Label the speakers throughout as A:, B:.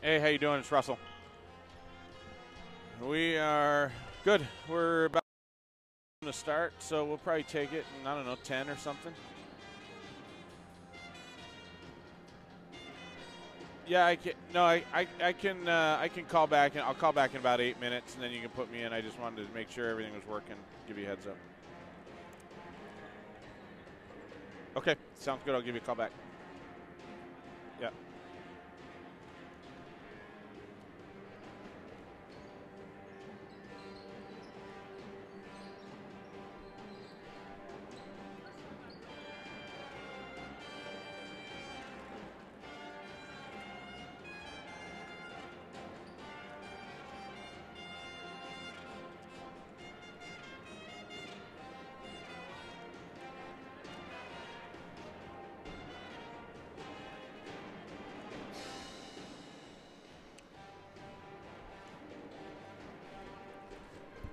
A: Hey, how you doing? It's Russell. We are good. We're about to start, so we'll probably take it in, I don't know, 10 or something. Yeah, I can. No, I can call back, and I'll call back in about 8 minutes, and then you can put me in. I just wanted to make sure everything was working. Give you a heads up. Okay, sounds good. I'll give you a call back. Yeah.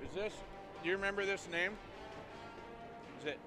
A: Is this? Do you remember this name? Is it?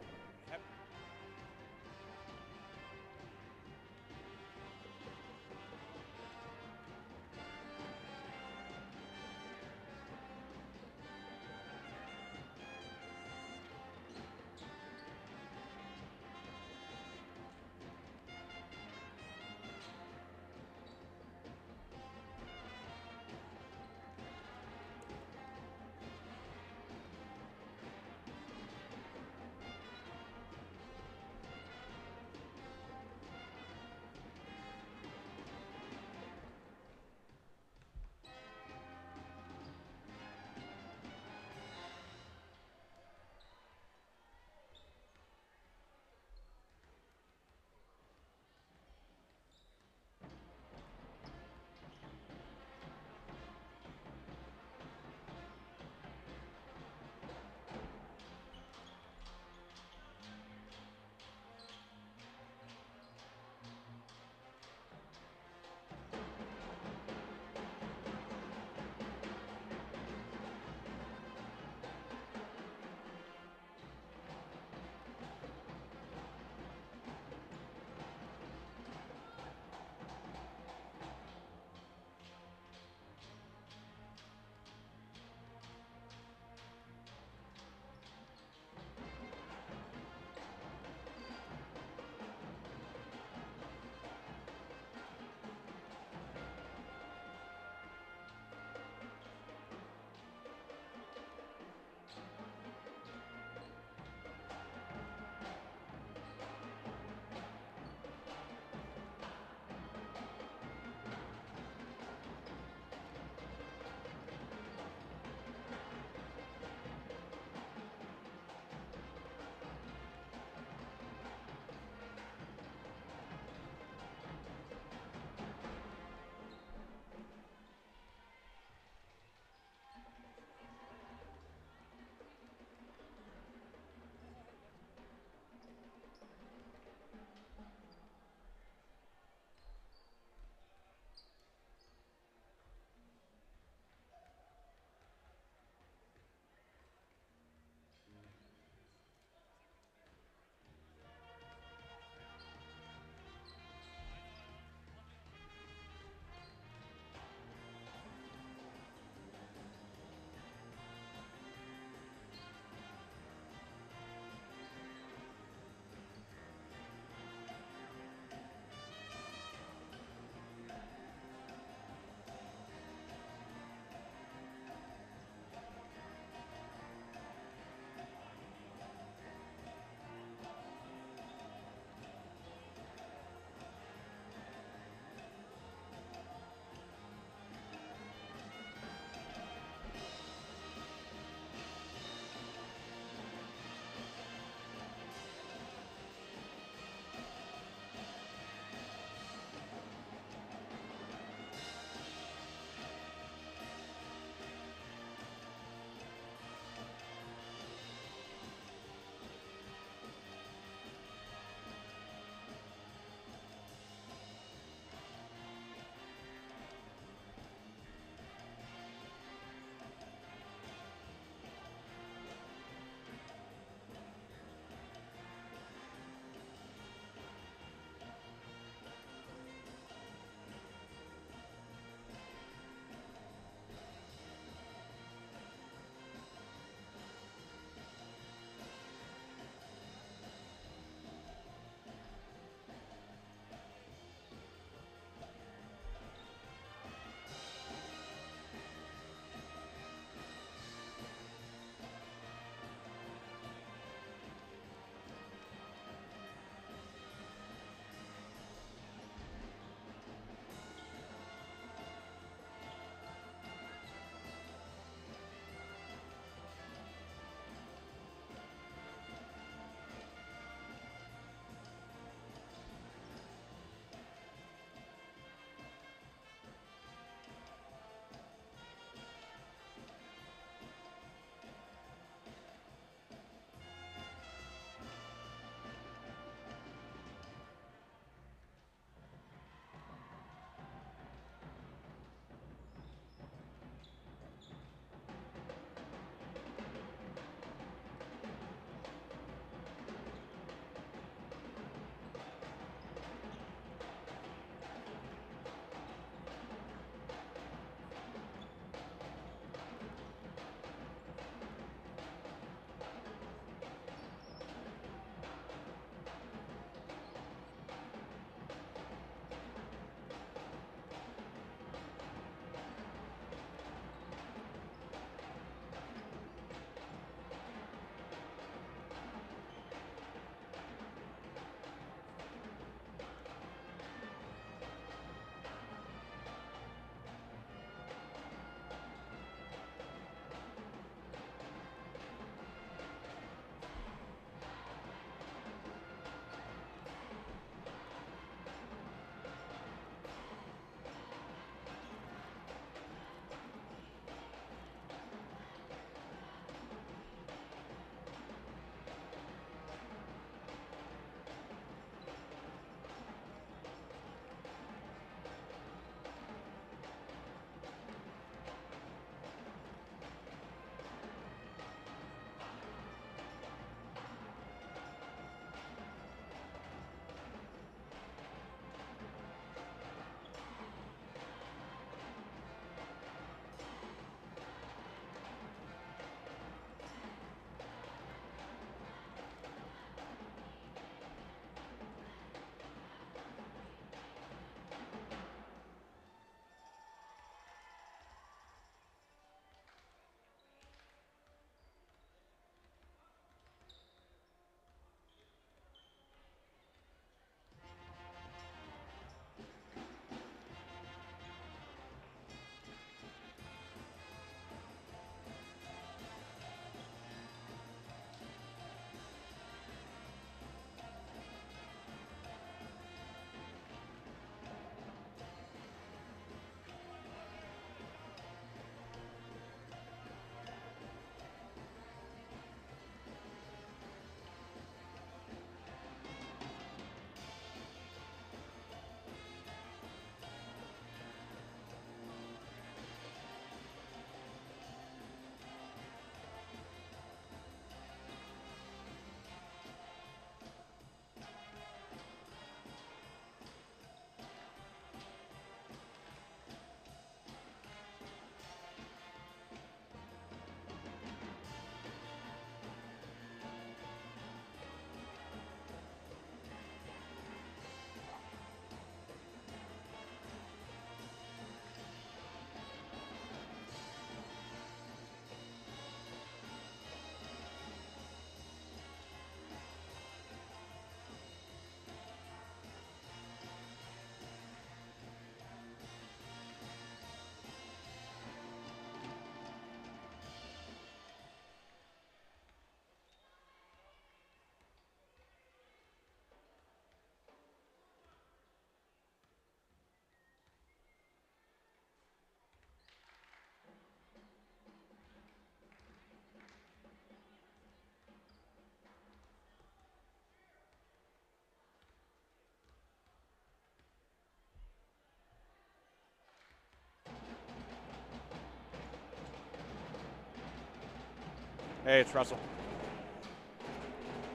A: Hey, it's Russell.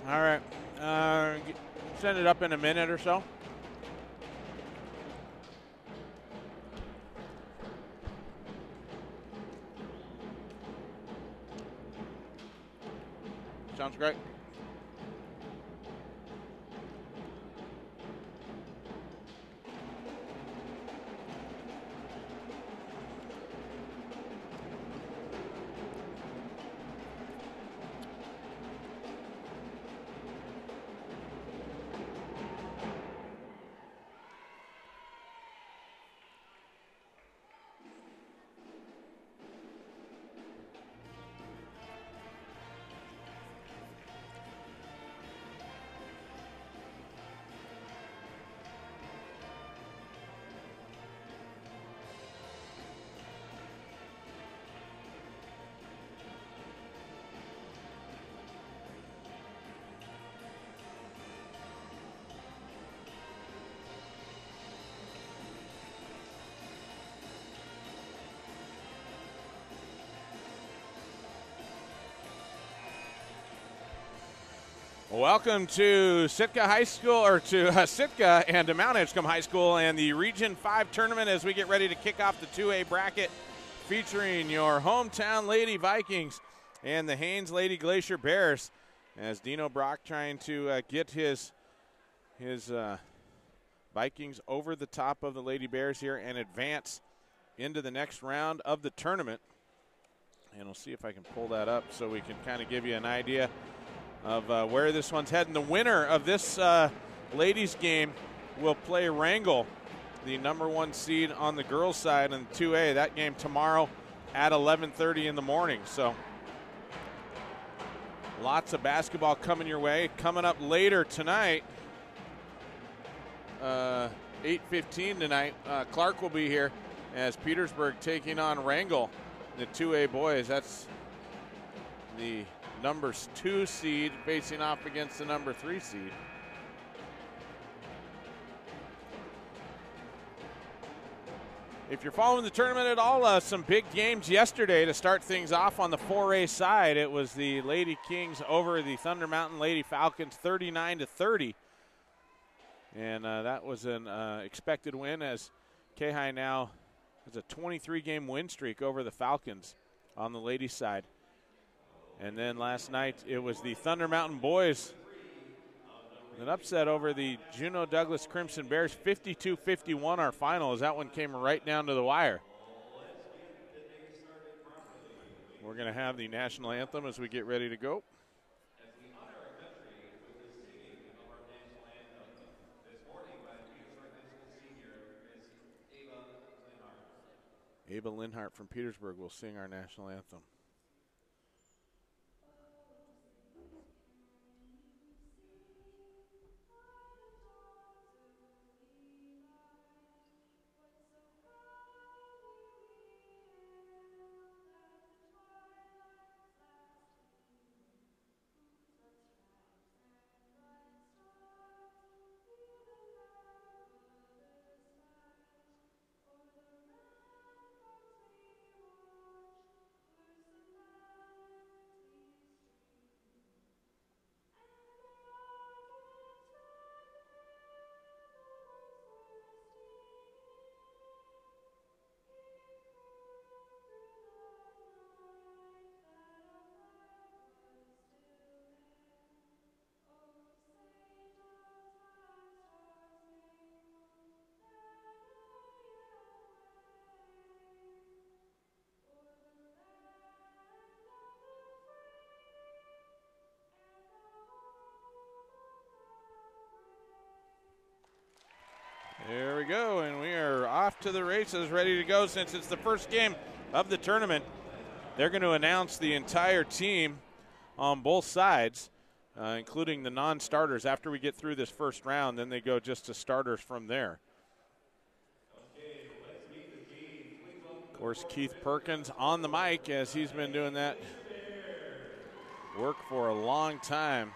A: All right. Send it up in a minute or so. Sounds great. Welcome to Sitka High School, or to Sitka and to Mt.Edgecumbe High School and the Region 5 tournament as we get ready to kick off the 2A bracket featuring your hometown Lady Vikings and the Haynes Lady Glacier Bears, as Dino Brock trying to get his Vikings over the top of the Lady Bears here and advance into the next round of the tournament. And we'll see if I can pull that up so we can kind of give you an idea of where this one's heading. The winner of this ladies game will play Wrangell, the #1 seed on the girls' side in 2A. That game tomorrow at 11:30 in the morning. So lots of basketball coming your way. Coming up later tonight, 8:15 tonight, Clark will be here as Petersburg taking on Wrangell, the 2A boys. That's the #2 seed facing off against the #3 seed. If you're following the tournament at all, some big games yesterday to start things off on the 4A side. It was the Lady Kings over the Thunder Mountain Lady Falcons 39-30. And that was an expected win, as K-High now has a 23-game win streak over the Falcons on the ladies' side. And then last night, it was the Thunder Mountain boys, an upset over the Juneau Douglas Crimson Bears, 52-51 our final, as that one came right down to the wire. We're going to have the national anthem as we get ready to go. Ava Linhart from Petersburg will sing our national anthem. There we go, and we are off to the races, ready to go. Since it's the first game of the tournament, they're going to announce the entire team on both sides, including the non-starters. After we get through this first round, then they go just to starters from there. Of course, Keith Perkins on the mic, as he's been doing that work for a long time.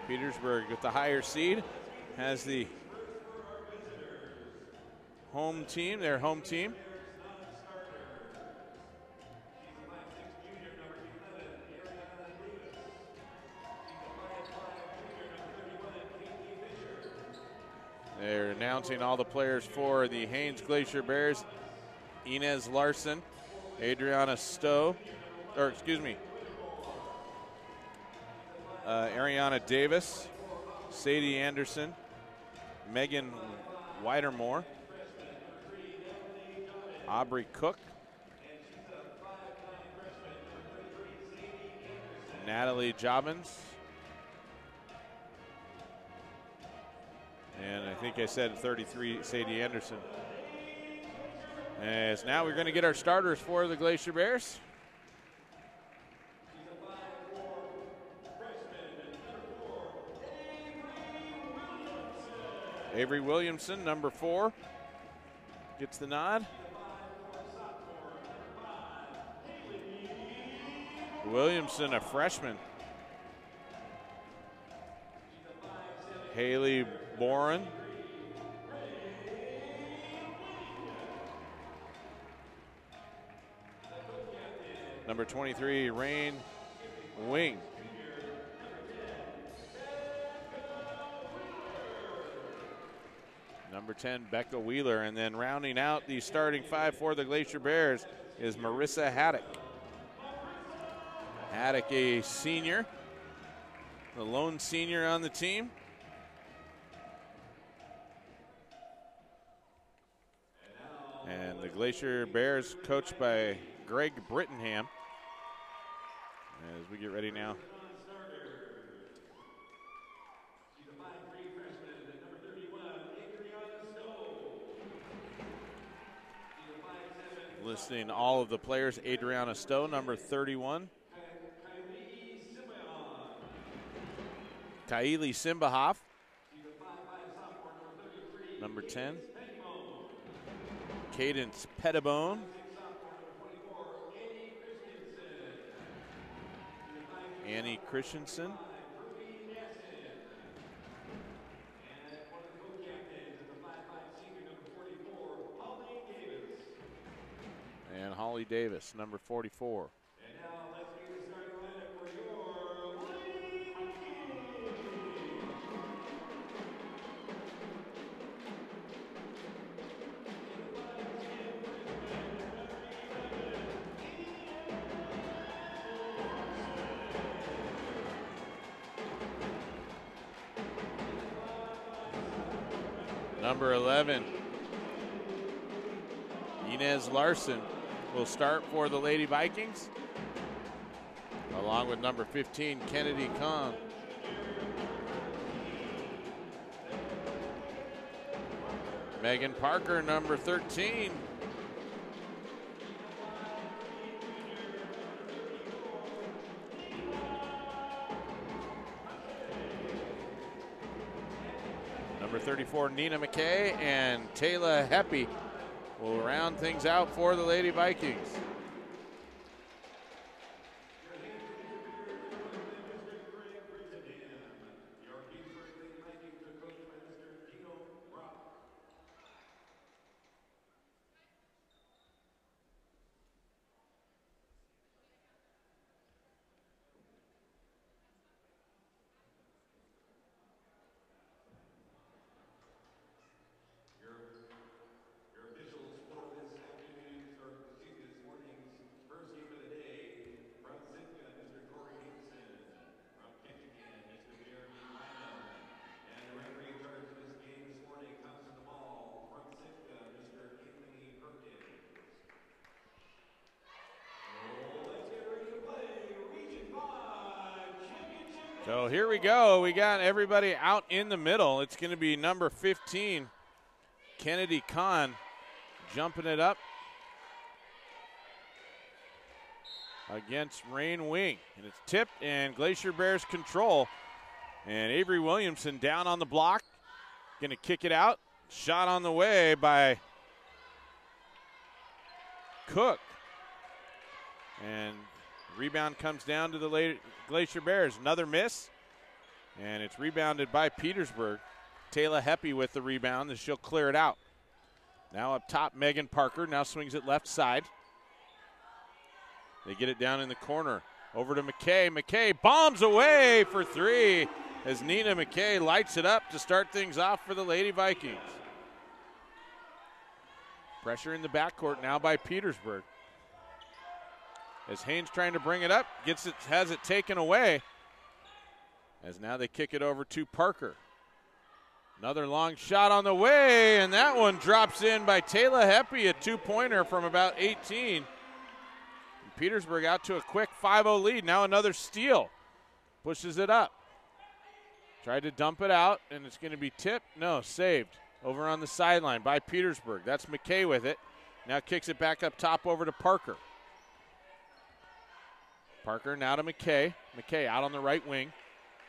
A: Petersburg with the higher seed has the home team, their home team. They're announcing all the players for the Haynes Glacier Bears. Inez Larson, Adriana Stowe, or excuse me, Ariana Davis, Sadie Anderson, Megan Weidermore, Aubrey Cook, Natalie Jobbins, and I think I said 33, Sadie Anderson. As now we're going to get our starters for the Glacier Bears. Avery Williamson, number 4, gets the nod. Williamson, a freshman. Haley Boren. Number 23, Rain Wing. Number 10, Becca Wheeler. And then rounding out the starting 5 for the Glacier Bears is Marissa Haddock. Haddock, a senior, the lone senior on the team. And the Glacier Bears coached by Greg Brittenham. As we get ready now. Listing all of the players: Adriana Stowe, number 31. Kylie Simbahoff, number 10. Cadence Pettibone. Annie Christensen. And Holly Davis, number 44.
B: And now let's get the starting lineup for your Lady Vikings.
A: Number 11, Inez Larson will start for the Lady Vikings, along with number 15, Kennedy Kahn. Megan Parker, number 13. Number 34, Nina McKay, and Taylor Heppy will round things out for the Lady Vikings. So here we go. We got everybody out in the middle. It's going to be number 15, Kennedy Kahn, jumping it up against Rain Wing. And it's tipped, and Glacier Bears control. And Avery Williamson down on the block, going to kick it out. Shot on the way by Cook. And rebound comes down to the Glacier Bears. Another miss, and it's rebounded by Petersburg. Taylor Heppy with the rebound, and she'll clear it out. Now up top, Megan Parker now swings it left side. They get it down in the corner. Over to McKay. McKay bombs away for 3. as Nina McKay lights it up to start things off for the Lady Vikings. Pressure in the backcourt now by Petersburg. As Haynes trying to bring it up, has it taken away. As now they kick it over to Parker. Another long shot on the way, and that one drops in by Taylor Heppy, a two-pointer from about 18. Petersburg out to a quick 5-0 lead. Now another steal. Pushes it up. Tried to dump it out, and it's going to be tipped. No, saved. Over on the sideline by Petersburg. That's McKay with it. Now kicks it back up top over to Parker. Parker now to McKay. McKay out on the right wing.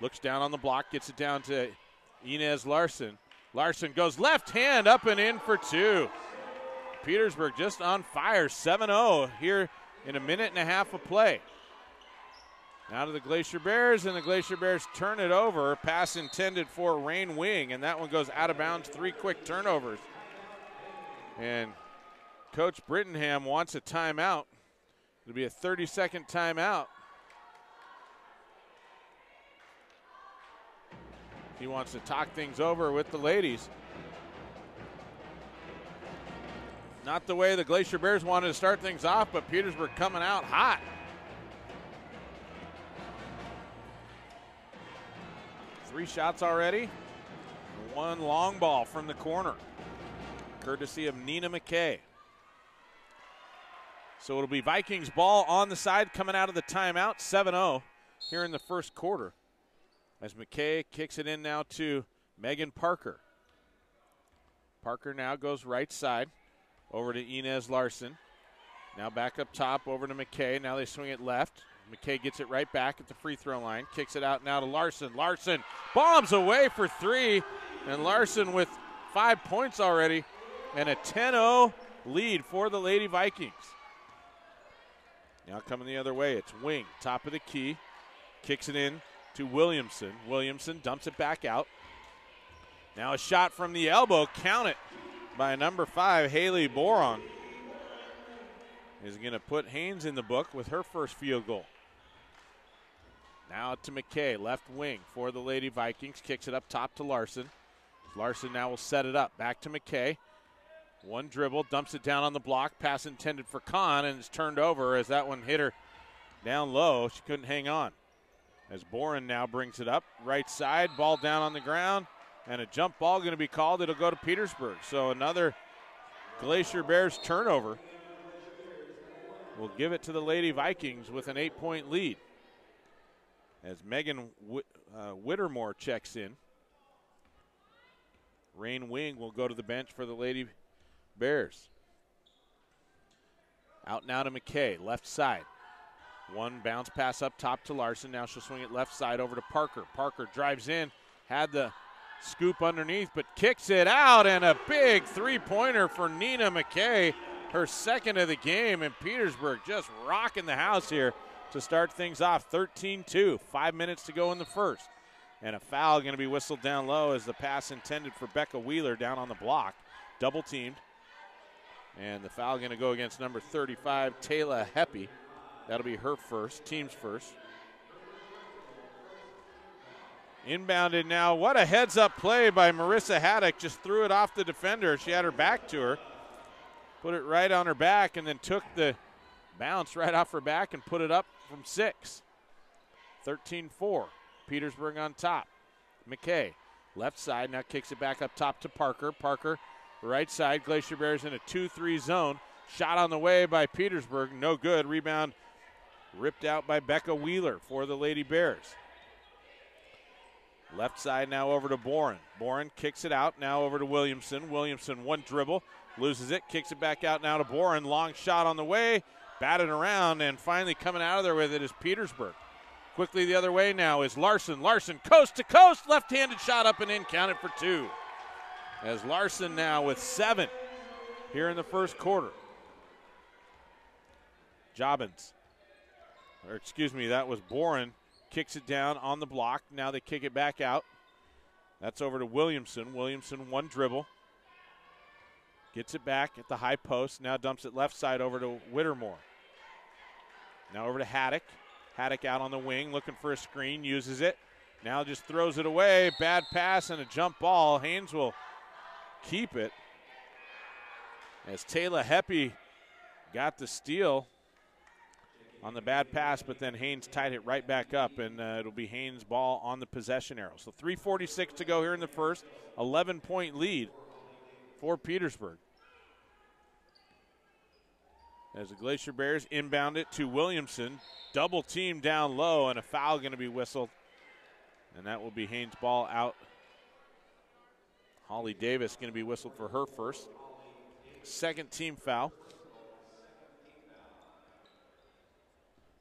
A: Looks down on the block, gets it down to Inez Larson. Larson goes left hand up and in for two. Petersburg just on fire, 7-0 here in a minute and a half of play. Now to the Glacier Bears, and the Glacier Bears turn it over. Pass intended for Rain Wing, and that one goes out of bounds. 3 quick turnovers. And Coach Brittenham wants a timeout. It'll be a 30-second timeout. He wants to talk things over with the ladies. Not the way the Glacier Bears wanted to start things off, but Petersburg coming out hot. 3 shots already. 1 long ball from the corner, courtesy of Nina McKay. So it'll be Vikings ball on the side coming out of the timeout, 7-0 here in the first quarter. As McKay kicks it in now to Megan Parker. Parker now goes right side over to Inez Larson. Now back up top over to McKay. Now they swing it left. McKay gets it right back at the free throw line. Kicks it out now to Larson. Larson bombs away for 3. And Larson with 5 points already. And a 10-0 lead for the Lady Vikings. Now coming the other way, it's Wing, top of the key. Kicks it in to Williamson. Williamson dumps it back out. Now a shot from the elbow, count it, by number 5, Haley Boron. Is going to put Haynes in the book with her first field goal. Now to McKay, left wing for the Lady Vikings. Kicks it up top to Larson. Larson now will set it up. Back to McKay. 1 dribble, dumps it down on the block. Pass intended for Kahn, and it's turned over as that one hit her down low. She couldn't hang on. As Boren now brings it up. Right side, ball down on the ground. And a jump ball going to be called. It'll go to Petersburg. So another Glacier Bears turnover. We'll give it to the Lady Vikings with an 8-point lead. As Megan Whittermore checks in. Rain Wing will go to the bench for the Lady Bears. Out now to McKay, left side. 1 bounce pass up top to Larson. Now she'll swing it left side over to Parker. Parker drives in, had the scoop underneath, but kicks it out, and a big 3-pointer for Nina McKay, her second of the game, and Petersburg just rocking the house here to start things off. 13-2, 5 minutes to go in the first. And a foul going to be whistled down low as the pass intended for Becca Wheeler down on the block. Double teamed. And the foul going to go against number 35, Taylor Heppy. That'll be her first, team's first. Inbounded now. What a heads-up play by Marissa Haddock. Just threw it off the defender. She had her back to her. Put it right on her back and then took the bounce right off her back and put it up from 6. 13-4. Petersburg on top. McKay, left side, now kicks it back up top to Parker. Parker, right side. Glacier Bears in a 2-3 zone. Shot on the way by Petersburg. No good. Rebound ripped out by Becca Wheeler for the Lady Bears. Left side now over to Boren. Boren kicks it out, now over to Williamson. Williamson, 1 dribble, loses it, kicks it back out now to Boren. Long shot on the way, batted around, and finally coming out of there with it is Petersburg. Quickly the other way now is Larson. Larson, coast to coast, left-handed shot up and in, counted for 2. As Larson now with 7 here in the first quarter. Jobbins, or excuse me, that was Boren. Kicks it down on the block. Now they kick it back out. That's over to Williamson. Williamson, 1 dribble. Gets it back at the high post. Now dumps it left side over to Whittermore. Now over to Haddock. Haddock out on the wing, looking for a screen, uses it. Now just throws it away. Bad pass and a jump ball. Haynes will keep it. As Taylor Heppy got the steal on the bad pass, but then Haynes tied it right back up, and it'll be Haynes' ball on the possession arrow. So 3:46 to go here in the first. 11-point lead for Petersburg. As the Glacier Bears inbound it to Williamson. Double team down low, and a foul going to be whistled. And that will be Haynes' ball out. Holly Davis going to be whistled for her first. Second team foul.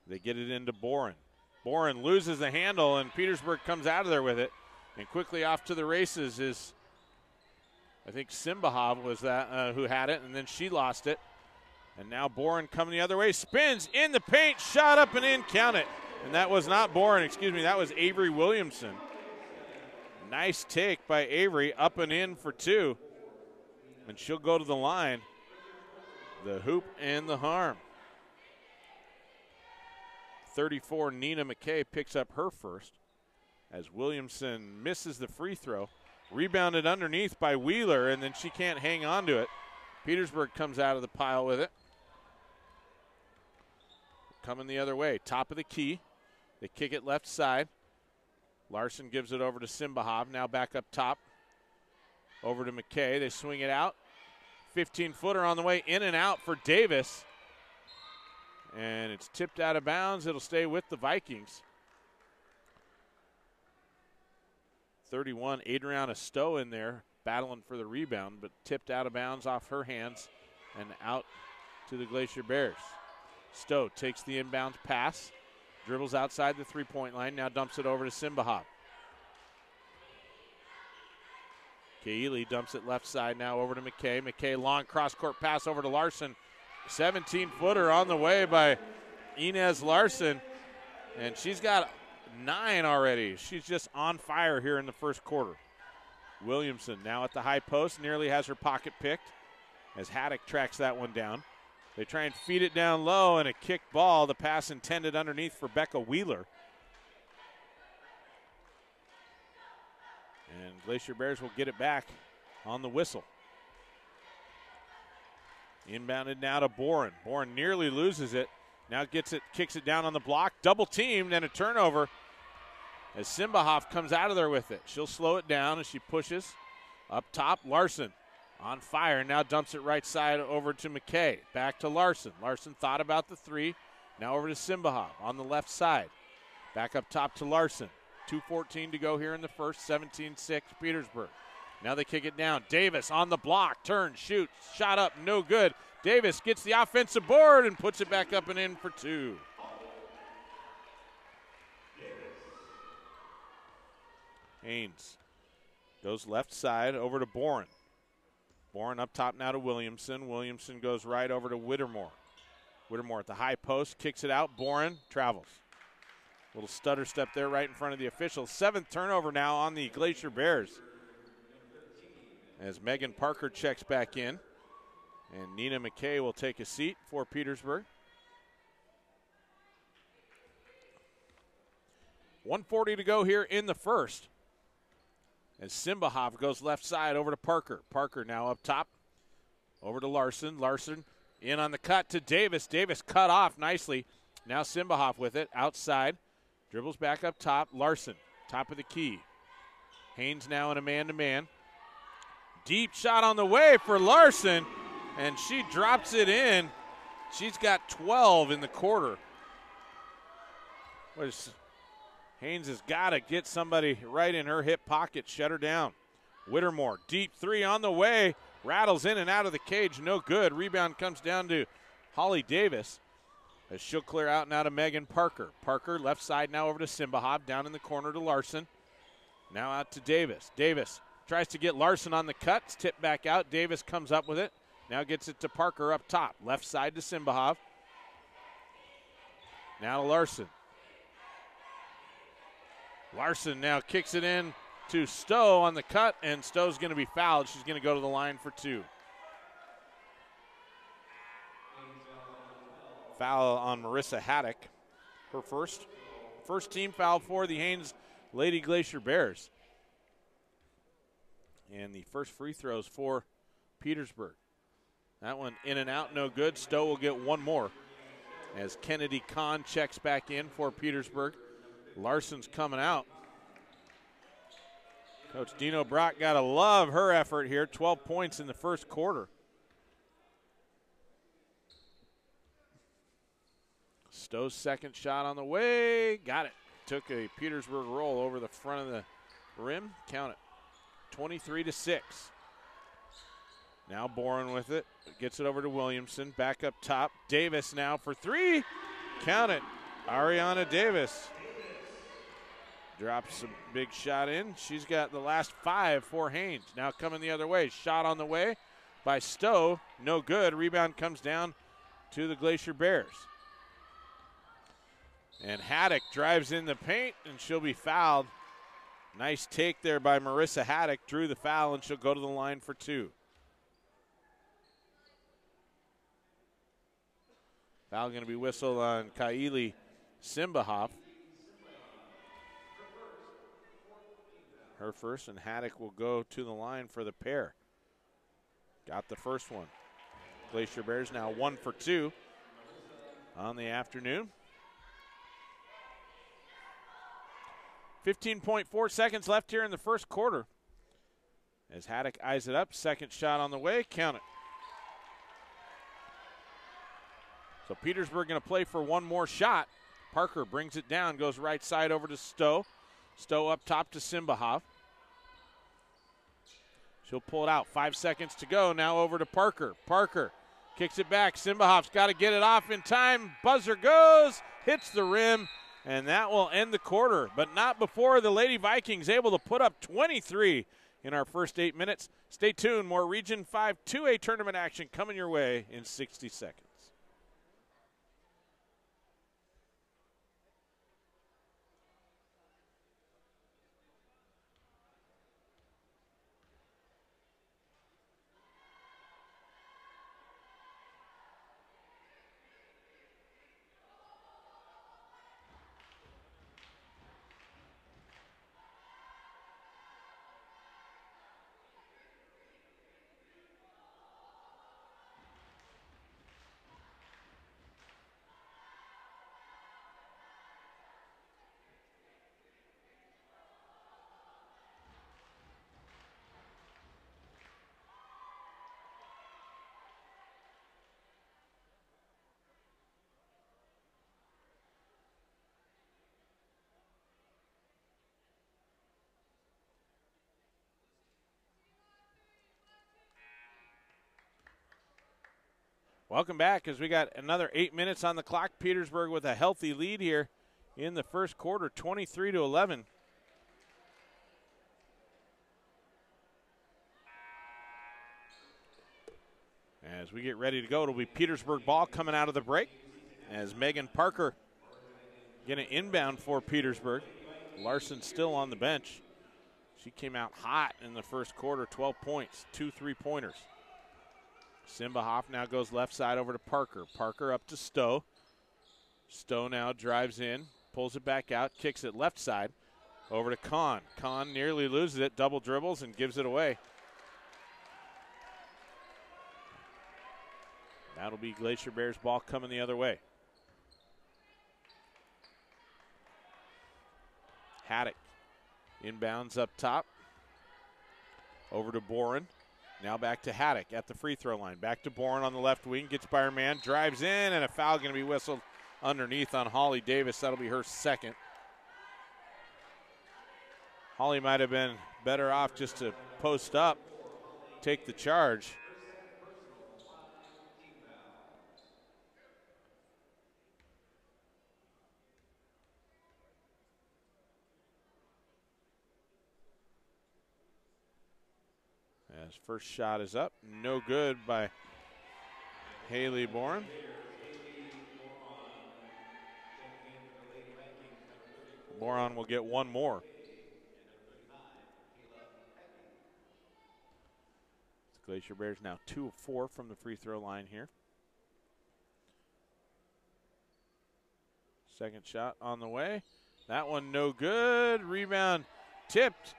A: They get it into Boren. Boren loses the handle, and Petersburg comes out of there with it. And quickly off to the races is, I think Simbahov was that who had it, and then she lost it. And now Boren coming the other way, spins in the paint, shot up and in, count it. And that was not Boren, excuse me, that was Avery Williamson. Nice take by Avery, up and in for two. And she'll go to the line. The hoop and the harm. 34, Nina McKay picks up her first as Williamson misses the free throw. Rebounded underneath by Wheeler, and then she can't hang on to it. Petersburg comes out of the pile with it. Coming the other way, top of the key. They kick it left side. Larson gives it over to Simbahov, now back up top. Over to McKay, they swing it out. 15-footer on the way, in and out for Davis. And it's tipped out of bounds. It'll stay with the Vikings. 31, Adriana Stowe in there, battling for the rebound, but tipped out of bounds off her hands and out to the Glacier Bears. Stowe takes the inbounds pass, dribbles outside the three-point line, now dumps it over to Simbahov. Kaili dumps it left side now over to McKay. McKay, long cross-court pass over to Larson. 17-footer on the way by Inez Larson, and she's got 9 already. She's just on fire here in the first quarter. Williamson now at the high post, nearly has her pocket picked as Haddock tracks that one down. They try and feed it down low, and a kick ball. The pass intended underneath for Becca Wheeler. And Glacier Bears will get it back on the whistle. Inbounded now to Boren. Boren nearly loses it. Now gets it, kicks it down on the block. Double teamed and a turnover as Simbahov comes out of there with it. She'll slow it down as she pushes. Up top, Larson on fire. Now dumps it right side over to McKay. Back to Larson. Larson thought about the three. Now over to Simbahov on the left side. Back up top to Larson. 2:14 to go here in the first. 17-6 Petersburg. Now they kick it down. Davis on the block. Turn, shoots. Shot up, no good. Davis gets the offensive board and puts it back up and in for two. Haynes goes left side over to Boren. Boren up top now to Williamson. Williamson goes right over to Whittemore. Whittemore at the high post, kicks it out. Boren travels. Little stutter step there right in front of the official. 7th turnover now on the Glacier Bears as Megan Parker checks back in. And Nina McKay will take a seat for Petersburg. 1:40 to go here in the first. As Simbahov goes left side over to Parker. Parker now up top. Over to Larson. Larson in on the cut to Davis. Davis cut off nicely. Now Simbahov with it outside. Dribbles back up top. Larson, top of the key. Haynes now in a man-to-man. Deep shot on the way for Larson, and she drops it in. She's got 12 in the quarter. Haynes has got to get somebody right in her hip pocket, shut her down. Whittemore, deep three on the way. Rattles in and out of the cage, no good. Rebound comes down to Holly Davis as she'll clear out now to Megan Parker. Parker left side now over to Simbahov, down in the corner to Larson. Now out to Davis. Davis tries to get Larson on the cut. It's tipped back out. Davis comes up with it. Now gets it to Parker up top. Left side to Simbahov. Now to Larson. Larson now kicks it in to Stowe on the cut, and Stowe's going to be fouled. She's going to go to the line for two. Foul on Marissa Haddock, her first team foul for the Haynes Lady Glacier Bears. And the first free throws for Petersburg. That one in and out, no good. Stowe will get one more as Kennedy Kahn checks back in for Petersburg. Larson's coming out. Coach Dino Brock got to love her effort here. 12 points in the first quarter. Stowe's second shot on the way. Got it. Took a Petersburg roll over the front of the rim. Count it. 23-6. Now Boren with it. Gets it over to Williamson. Back up top. Davis now for three. Count it. Ariana Davis. Drops a big shot in. She's got the last 5 for Haynes. Now coming the other way. Shot on the way by Stowe. No good. Rebound comes down to the Glacier Bears. And Haddock drives in the paint, and she'll be fouled. Nice take there by Marissa Haddock. Drew the foul, and she'll go to the line for 2. Foul going to be whistled on Kaili Simbahoff. Her first, and Haddock will go to the line for the pair. Got the first one. Glacier Bears now 1 for 2 on the afternoon. 15.4 seconds left here in the first quarter. As Haddock eyes it up, second shot on the way, count it. So Petersburg going to play for one more shot. Parker brings it down, goes right side over to Stowe. Stowe up top to Simbahoff. She'll pull it out. 5 seconds to go. Now over to Parker. Parker kicks it back. Simbahoff's got to get it off in time. Buzzer goes, hits the rim, and that will end the quarter. But not before the Lady Vikings able to put up 23 in our first 8 minutes. Stay tuned. More Region 5 2A tournament action coming your way in 60 seconds. Welcome back as we got another 8 minutes on the clock. Petersburg with a healthy lead here in the first quarter, 23-11. As we get ready to go, it'll be Petersburg ball coming out of the break as Megan Parker going to inbound for Petersburg. Larson still on the bench. She came out hot in the first quarter, 12 points, 2 3-pointers. Simbahoff now goes left side over to Parker. Parker up to Stowe. Stowe now drives in, pulls it back out, kicks it left side over to Kahn. Kahn nearly loses it, double dribbles, and gives it away. That'll be Glacier Bears ball coming the other way. Haddock inbounds up top. Over to Boren. Now back to Haddock at the free throw line. Back to Boren on the left wing. Gets by her man. Drives in, and a foul going to be whistled underneath on Holly Davis. That'll be her second. Holly might have been better off just to post up, take the charge. As first shot is up, no good by Haley Boren. Boren will get one more. Glacier Bears now 2 of 4 from the free throw line here. Second shot on the way. That one no good. Rebound tipped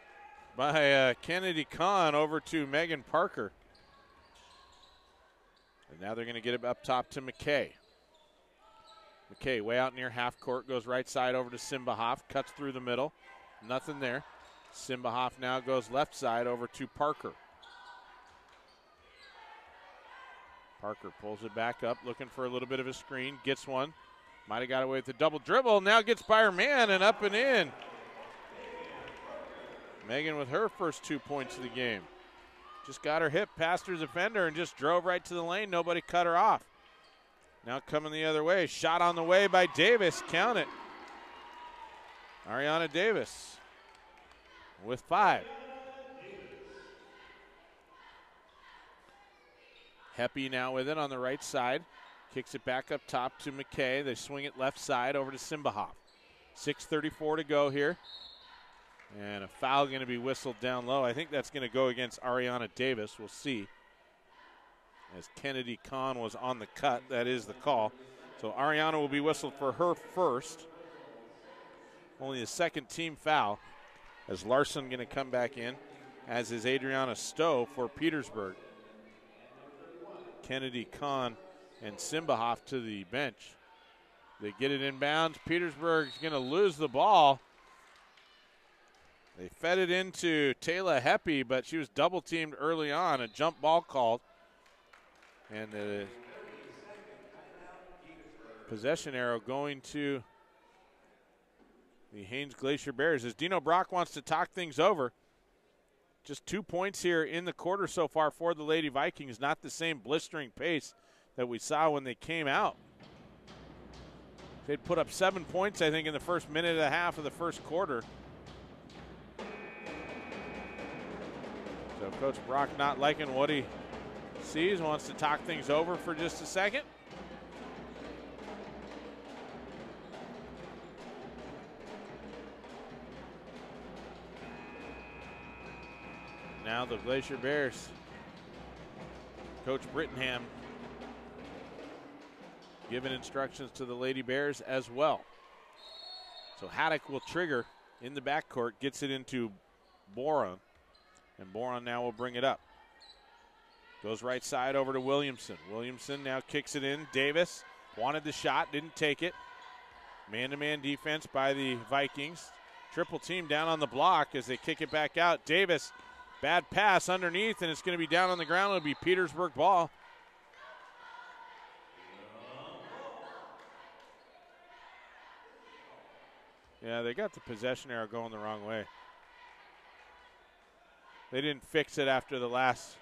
A: by Kennedy Kahn over to Megan Parker. And now they're going to get it up top to McKay. McKay way out near half court, goes right side over to Simbahoff, cuts through the middle. Nothing there. Simbahoff now goes left side over to Parker. Parker pulls it back up, looking for a little bit of a screen, gets one. Might have got away with the double dribble, now gets by her man and up and in. Megan with her first 2 points of the game. Just got her hip past her defender and just drove right to the lane. Nobody cut her off. Now coming the other way. Shot on the way by Davis. Count it. Ariana Davis with 5. Heppy now with it on the right side. Kicks it back up top to McKay. They swing it left side over to Simbahoff. 6:34 to go here. And a foul going to be whistled down low. I think that's going to go against Ariana Davis. We'll see. As Kennedy Kahn was on the cut, that is the call. So Ariana will be whistled for her first. Only a second team foul. As Larson going to come back in, as is Adriana Stowe for Petersburg. Kennedy Kahn and Simbahoff to the bench. They get it inbounds. Petersburg's going to lose the ball. They fed it into Taylor Heppy, but she was double teamed early on. A jump ball called. And the possession arrow going to the Haynes Glacier Bears. As Dino Brock wants to talk things over. Just 2 points here in the quarter so far for the Lady Vikings. Not the same blistering pace that we saw when they came out. They'd put up 7 points, I think, in the first minute and a half of the first quarter. So Coach Brock not liking what he sees, wants to talk things over for just a second. Now the Glacier Bears, Coach Brittenham giving instructions to the Lady Bears as well. So Haddock will trigger in the backcourt, gets it into Boron, and Boron now will bring it up. Goes right side over to Williamson. Williamson now kicks it in. Davis wanted the shot, didn't take it. Man-to-man defense by the Vikings. Triple team down on the block as they kick it back out. Davis, bad pass underneath, and it's going to be down on the ground. It'll be Petersburg ball. Yeah, they got the possession arrow going the wrong way. They didn't fix it after the last.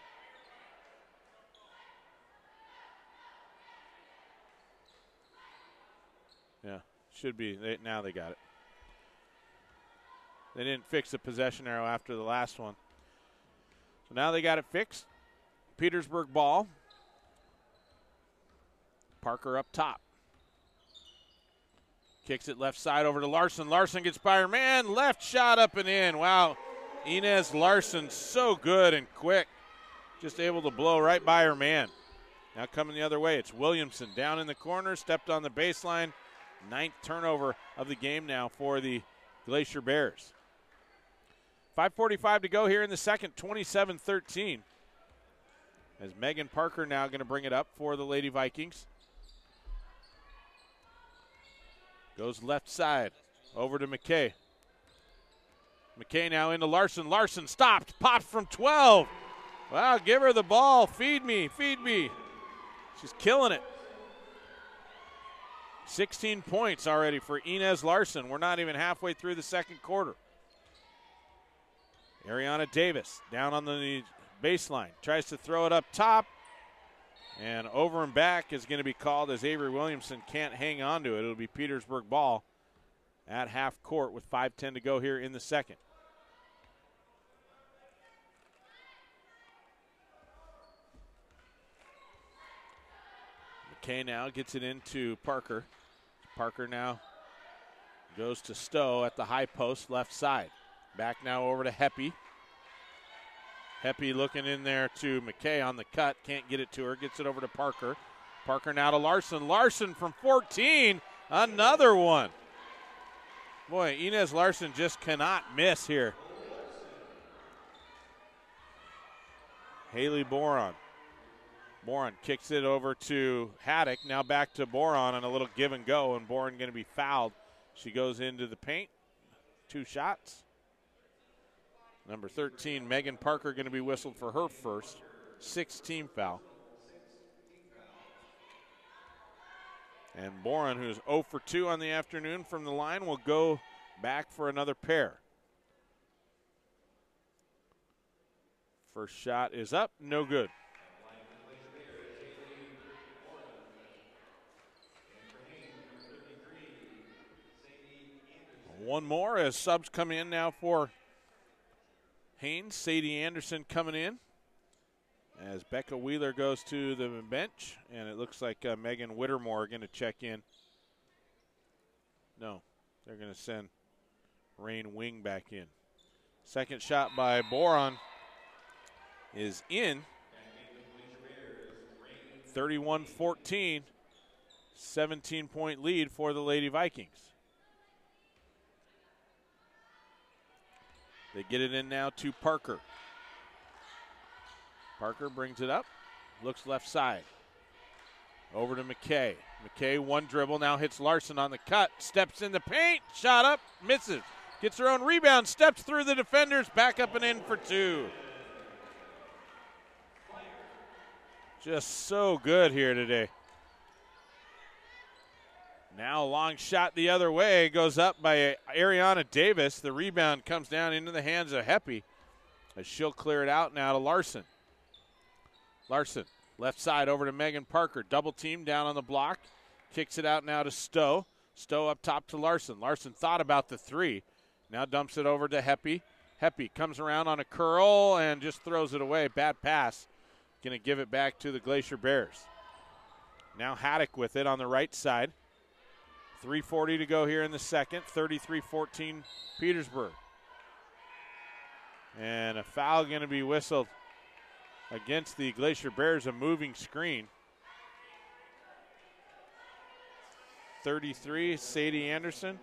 A: Yeah, should be. Now they got it. They didn't fix the possession arrow after the last one. So now they got it fixed. Petersburg ball. Parker up top. Kicks it left side over to Larson. Larson gets by her man. Left shot up and in. Wow. Inez Larson so good and quick. Just able to blow right by her man. Now coming the other way, it's Williamson down in the corner. Stepped on the baseline. 9th turnover of the game now for the Glacier Bears. 5:45 to go here in the second, 27-13. As Megan Parker now going to bring it up for the Lady Vikings. Goes left side over to McKay. McKay now into Larson. Larson stopped, popped from 12. Wow, give her the ball. Feed me, feed me. She's killing it. 16 points already for Inez Larson. We're not even halfway through the second quarter. Ariana Davis down on the baseline. Tries to throw it up top. And over and back is going to be called as Avery Williamson can't hang on to it. It'll be Petersburg ball at half court with 5:10 to go here in the second. McKay now gets it into Parker. Parker now goes to Stowe at the high post left side. Back now over to Heppy. Heppy looking in there to McKay on the cut. Can't get it to her. Gets it over to Parker. Parker now to Larson. Larson from 14. Another one. Boy, Inez Larson just cannot miss here. Haley Boron. Boron kicks it over to Haddock. Now back to Boron on a little give and go, and Boron going to be fouled. She goes into the paint. 2 shots. Number 13, Megan Parker, going to be whistled for her first. 6th team foul. And Boron, who's 0 for 2 on the afternoon from the line, will go back for another pair. First shot is up, no good. One more as subs come in now for Haynes. Sadie Anderson coming in as Becca Wheeler goes to the bench, and it looks like Megan Whittemore going to check in. No, they're going to send Rain Wing back in. Second shot by Boron is in. 31-14, 17-point lead for the Lady Vikings. They get it in now to Parker. Parker brings it up, looks left side. Over to McKay. McKay, one dribble, now hits Larson on the cut, steps in the paint, shot up, misses. Gets her own rebound, steps through the defenders, back up and in for 2. Just so good here today. Now a long shot the other way, goes up by Ariana Davis. The rebound comes down into the hands of Heppy as she'll clear it out now to Larson. Larson, left side over to Megan Parker. Double team down on the block. Kicks it out now to Stowe. Stowe up top to Larson. Larson thought about the 3. Now dumps it over to Heppy. Heppy comes around on a curl and just throws it away. Bad pass. Going to give it back to the Glacier Bears. Now Haddock with it on the right side. 3:40 to go here in the second. 33-14 Petersburg. And a foul going to be whistled against the Glacier Bears, a moving screen. 33, Sadie Anderson.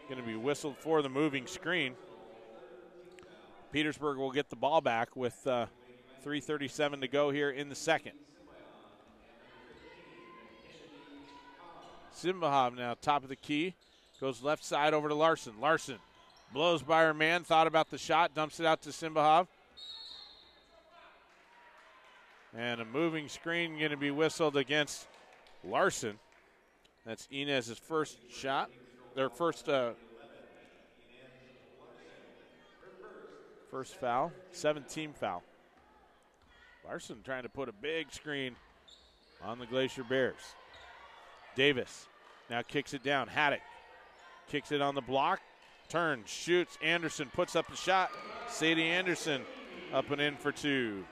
A: Going to be whistled for the moving screen. Petersburg will get the ball back with 3:37 to go here in the second. Simbahov now top of the key. Goes left side over to Larson. Larson blows by her man, thought about the shot, dumps it out to Simbahov. And a moving screen going to be whistled against Larson. That's Inez's first shot. Their first foul, 7-team foul. Larson trying to put a big screen on the Glacier Bears. Davis now kicks it down. Haddock kicks it on the block. Turns, shoots. Anderson puts up the shot. Sadie Anderson up and in for 2.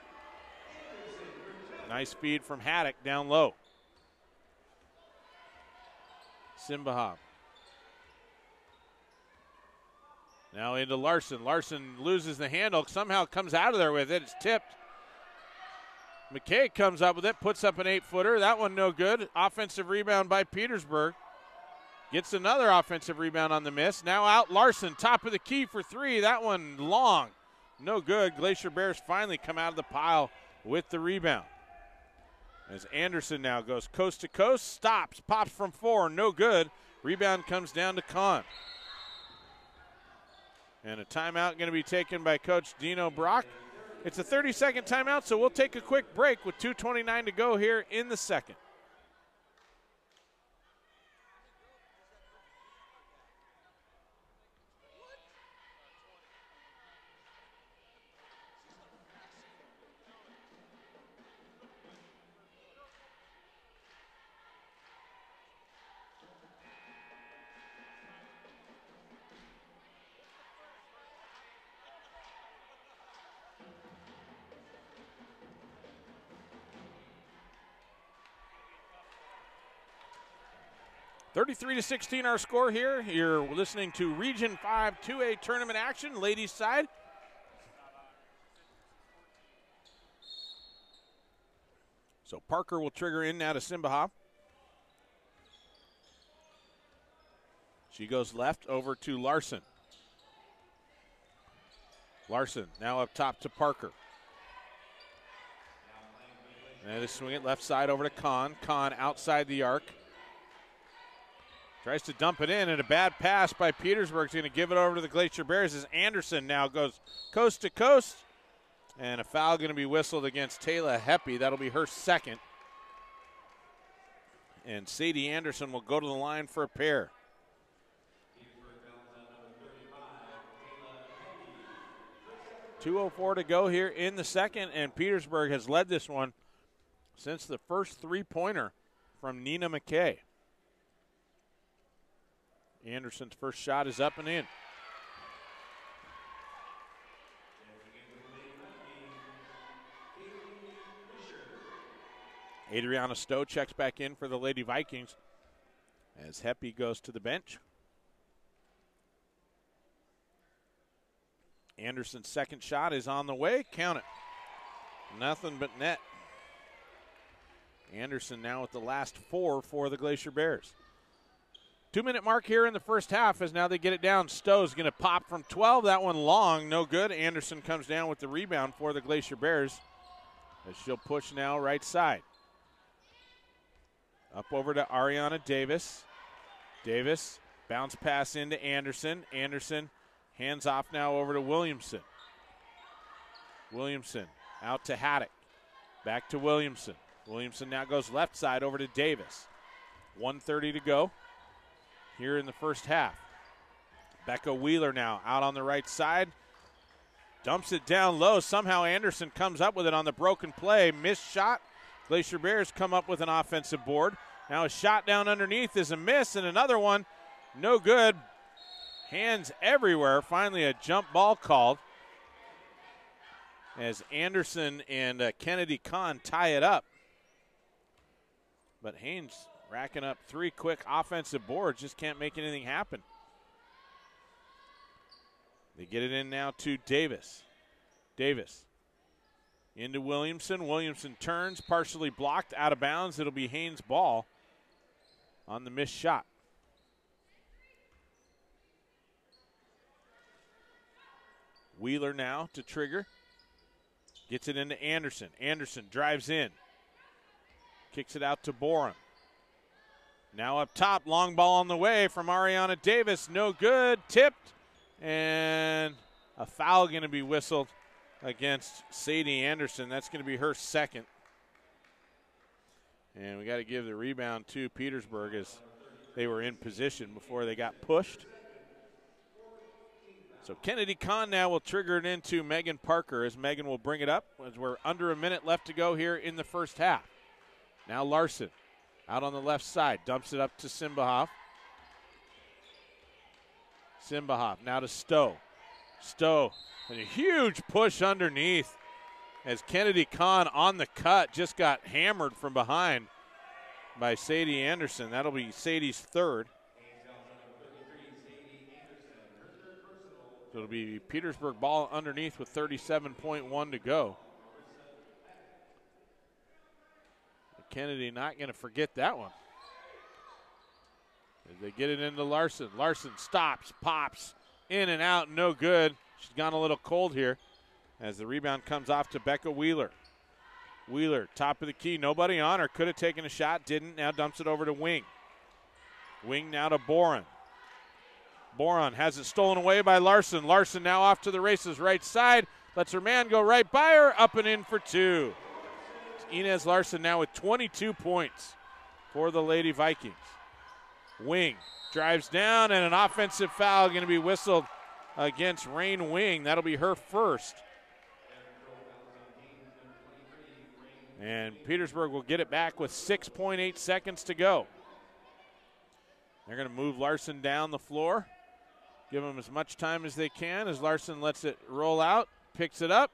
A: Nice speed from Haddock down low. Simbahov. Now into Larson. Larson loses the handle, somehow comes out of there with it. It's tipped. McKay comes up with it, puts up an 8-footer. That one no good. Offensive rebound by Petersburg. Gets another offensive rebound on the miss. Now out Larson, top of the key for 3. That one long. No good. Glacier Bears finally come out of the pile with the rebound. As Anderson now goes coast to coast, stops, pops from 4, no good. Rebound comes down to Kahn. And a timeout going to be taken by Coach Dino Brock. It's a 30-second timeout, so we'll take a quick break with 2:29 to go here in the second. (33-16) our score here. You're listening to Region 5 2A tournament action, ladies side. So Parker will trigger in now to Simbahov. She goes left over to Larson. Larson now up top to Parker. And they swing it left side over to Kahn. Kahn outside the arc. Tries to dump it in, and a bad pass by Petersburg's going to give it over to the Glacier Bears as Anderson now goes coast to coast. And a foul going to be whistled against Taylor Heppy. That'll be her second. And Sadie Anderson will go to the line for a pair. 2:04 to go here in the second, and Petersburg has led this one since the first three-pointer from Nina McKay. Anderson's first shot is up and in. Adriana Stowe checks back in for the Lady Vikings as Heppy goes to the bench. Anderson's second shot is on the way. Count it. Nothing but net. Anderson now with the last four for the Glacier Bears. 2-minute mark here in the first half as now they get it down. Stowe's going to pop from 12. That one long, no good. Anderson comes down with the rebound for the Glacier Bears as she'll push now right side. Up over to Ariana Davis. Davis, bounce pass into Anderson. Anderson, hands off now over to Williamson. Williamson out to Haddock. Back to Williamson. Williamson now goes left side over to Davis. 1:30 to go here in the first half. Becca Wheeler now out on the right side. Dumps it down low. Somehow Anderson comes up with it on the broken play. Missed shot. Glacier Bears come up with an offensive board. Now a shot down underneath is a miss, and another one no good. Hands everywhere. Finally a jump ball called as Anderson and Kennedy Kahn tie it up. But Haynes racking up three quick offensive boards, just can't make anything happen. They get it in now to Davis. Davis into Williamson. Williamson turns, partially blocked, out of bounds. It'll be Haynes' ball on the missed shot. Wheeler now to trigger. Gets it into Anderson. Anderson drives in. Kicks it out to Boren. Now up top, long ball on the way from Ariana Davis. No good, tipped, and a foul going to be whistled against Sadie Anderson. That's going to be her second. And we got to give the rebound to Petersburg as they were in position before they got pushed. So Kennedy Kahn now will trigger it into Megan Parker as Megan will bring it up as we're under a minute left to go here in the first half. Now Larson out on the left side, dumps it up to Simbahoff. Simbahoff now to Stowe. Stowe, and a huge push underneath as Kennedy Kahn on the cut just got hammered from behind by Sadie Anderson. That'll be Sadie's third. So it'll be Petersburg ball underneath with 37.1 to go. Kennedy not going to forget that one. As they get it into Larson. Larson stops, pops, in and out, no good. She's gone a little cold here as the rebound comes off to Becca Wheeler. Wheeler, top of the key, nobody on her. Could have taken a shot, didn't. Now dumps it over to Wing. Wing now to Boren. Boren has it stolen away by Larson. Larson now off to the races, right side. Lets her man go right by her, up and in for two. Inez Larson now with 22 points for the Lady Vikings. Wing drives down, and an offensive foul going to be whistled against Rain Wing. That'll be her first. And Petersburg will get it back with 6.8 seconds to go. They're going to move Larson down the floor, give them as much time as they can as Larson lets it roll out, picks it up,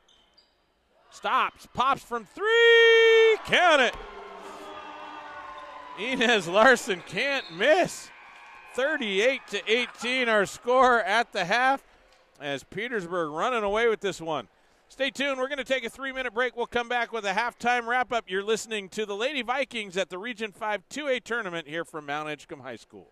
A: stops, pops from three, count it. Inez Larson can't miss. 38-18 our score at the half as Petersburg running away with this one. Stay tuned. We're going to take a 3-minute break. We'll come back with a halftime wrap-up. You're listening to the Lady Vikings at the Region 5 2A tournament here from Mt.Edgecumbe High School.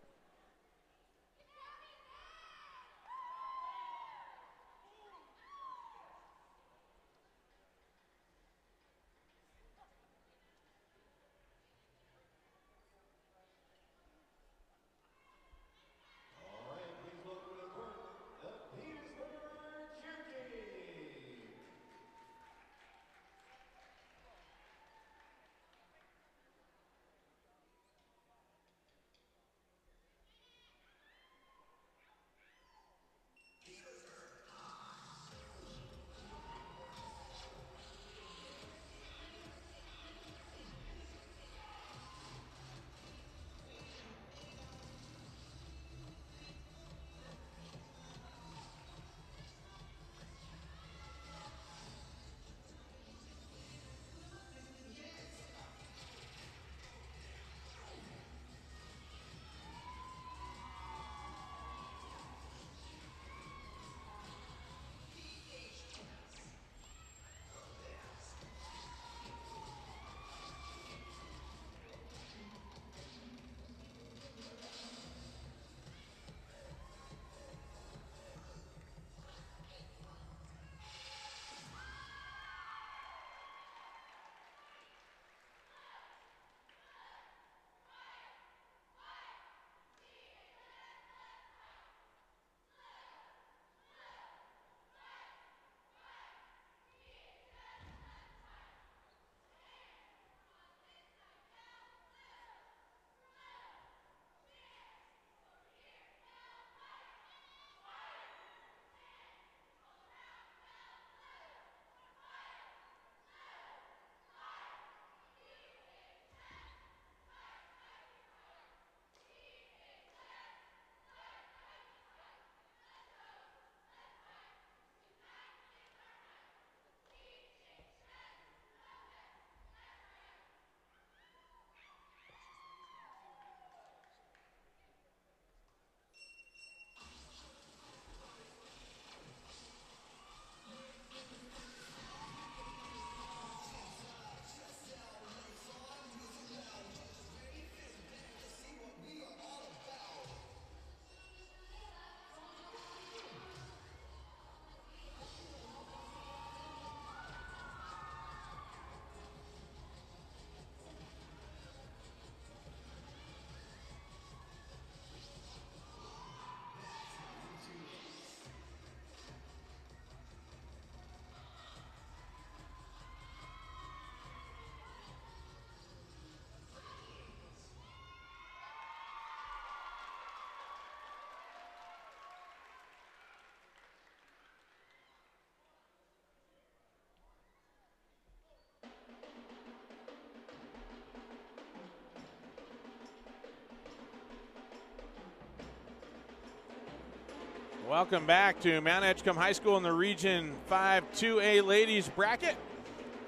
A: Welcome back to Mt.Edgecumbe High School in the Region 5 2A ladies bracket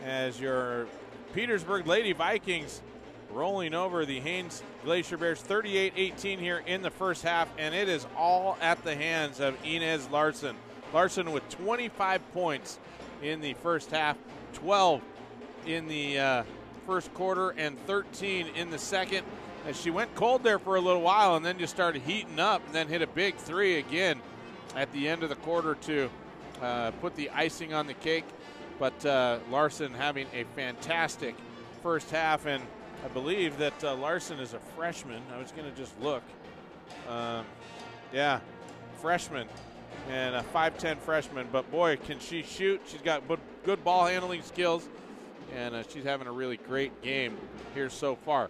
A: as your Petersburg Lady Vikings rolling over the Haynes Glacier Bears 38-18 here in the first half, and it is all at the hands of Inez Larson. Larson with 25 points in the first half, 12 in the first quarter and 13 in the second, as she went cold there for a little while and then just started heating up and then hit a big three again at the end of the quarter to put the icing on the cake. But Larson having a fantastic first half, and I believe that Larson is a freshman. I was going to just look. Yeah, freshman, and a 5'10 freshman. But boy, can she shoot. She's got good ball handling skills, and she's having a really great game here so far.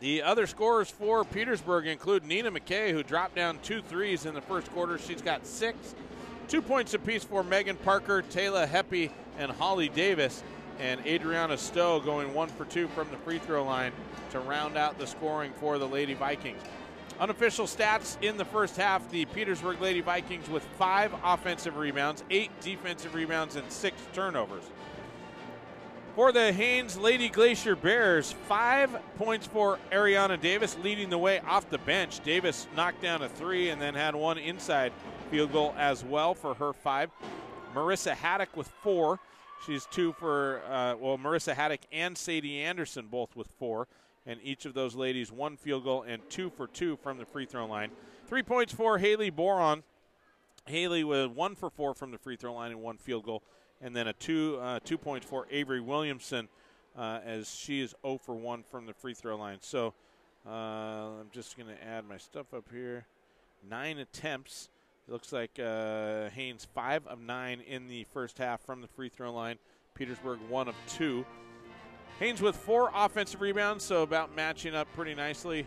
A: The other scorers for Petersburg include Nina McKay, who dropped down 2 threes in the first quarter. She's got 6. 2 points apiece for Megan Parker, Taylor Heppy, and Holly Davis. And Adriana Stowe going 1 for 2 from the free throw line to round out the scoring for the Lady Vikings. Unofficial stats in the first half, the Petersburg Lady Vikings with 5 offensive rebounds, 8 defensive rebounds, and 6 turnovers. For the Haynes Lady Glacier Bears, 5 points for Ariana Davis, leading the way off the bench. Davis knocked down a 3 and then had 1 inside field goal as well for her 5. Marissa Haddock with 4. She's 2 for, Marissa Haddock and Sadie Anderson both with 4. And each of those ladies 1 field goal and 2 for 2 from the free throw line. 3 points for Haley Boron. Haley with 1 for 4 from the free throw line and 1 field goal. And then 2 points for Avery Williamson as she is 0 for 1 from the free throw line. So I'm just going to add my stuff up here. 9 attempts. It looks like Haynes 5 of 9 in the first half from the free throw line. Petersburg 1 of 2. Haynes with 4 offensive rebounds, so about matching up pretty nicely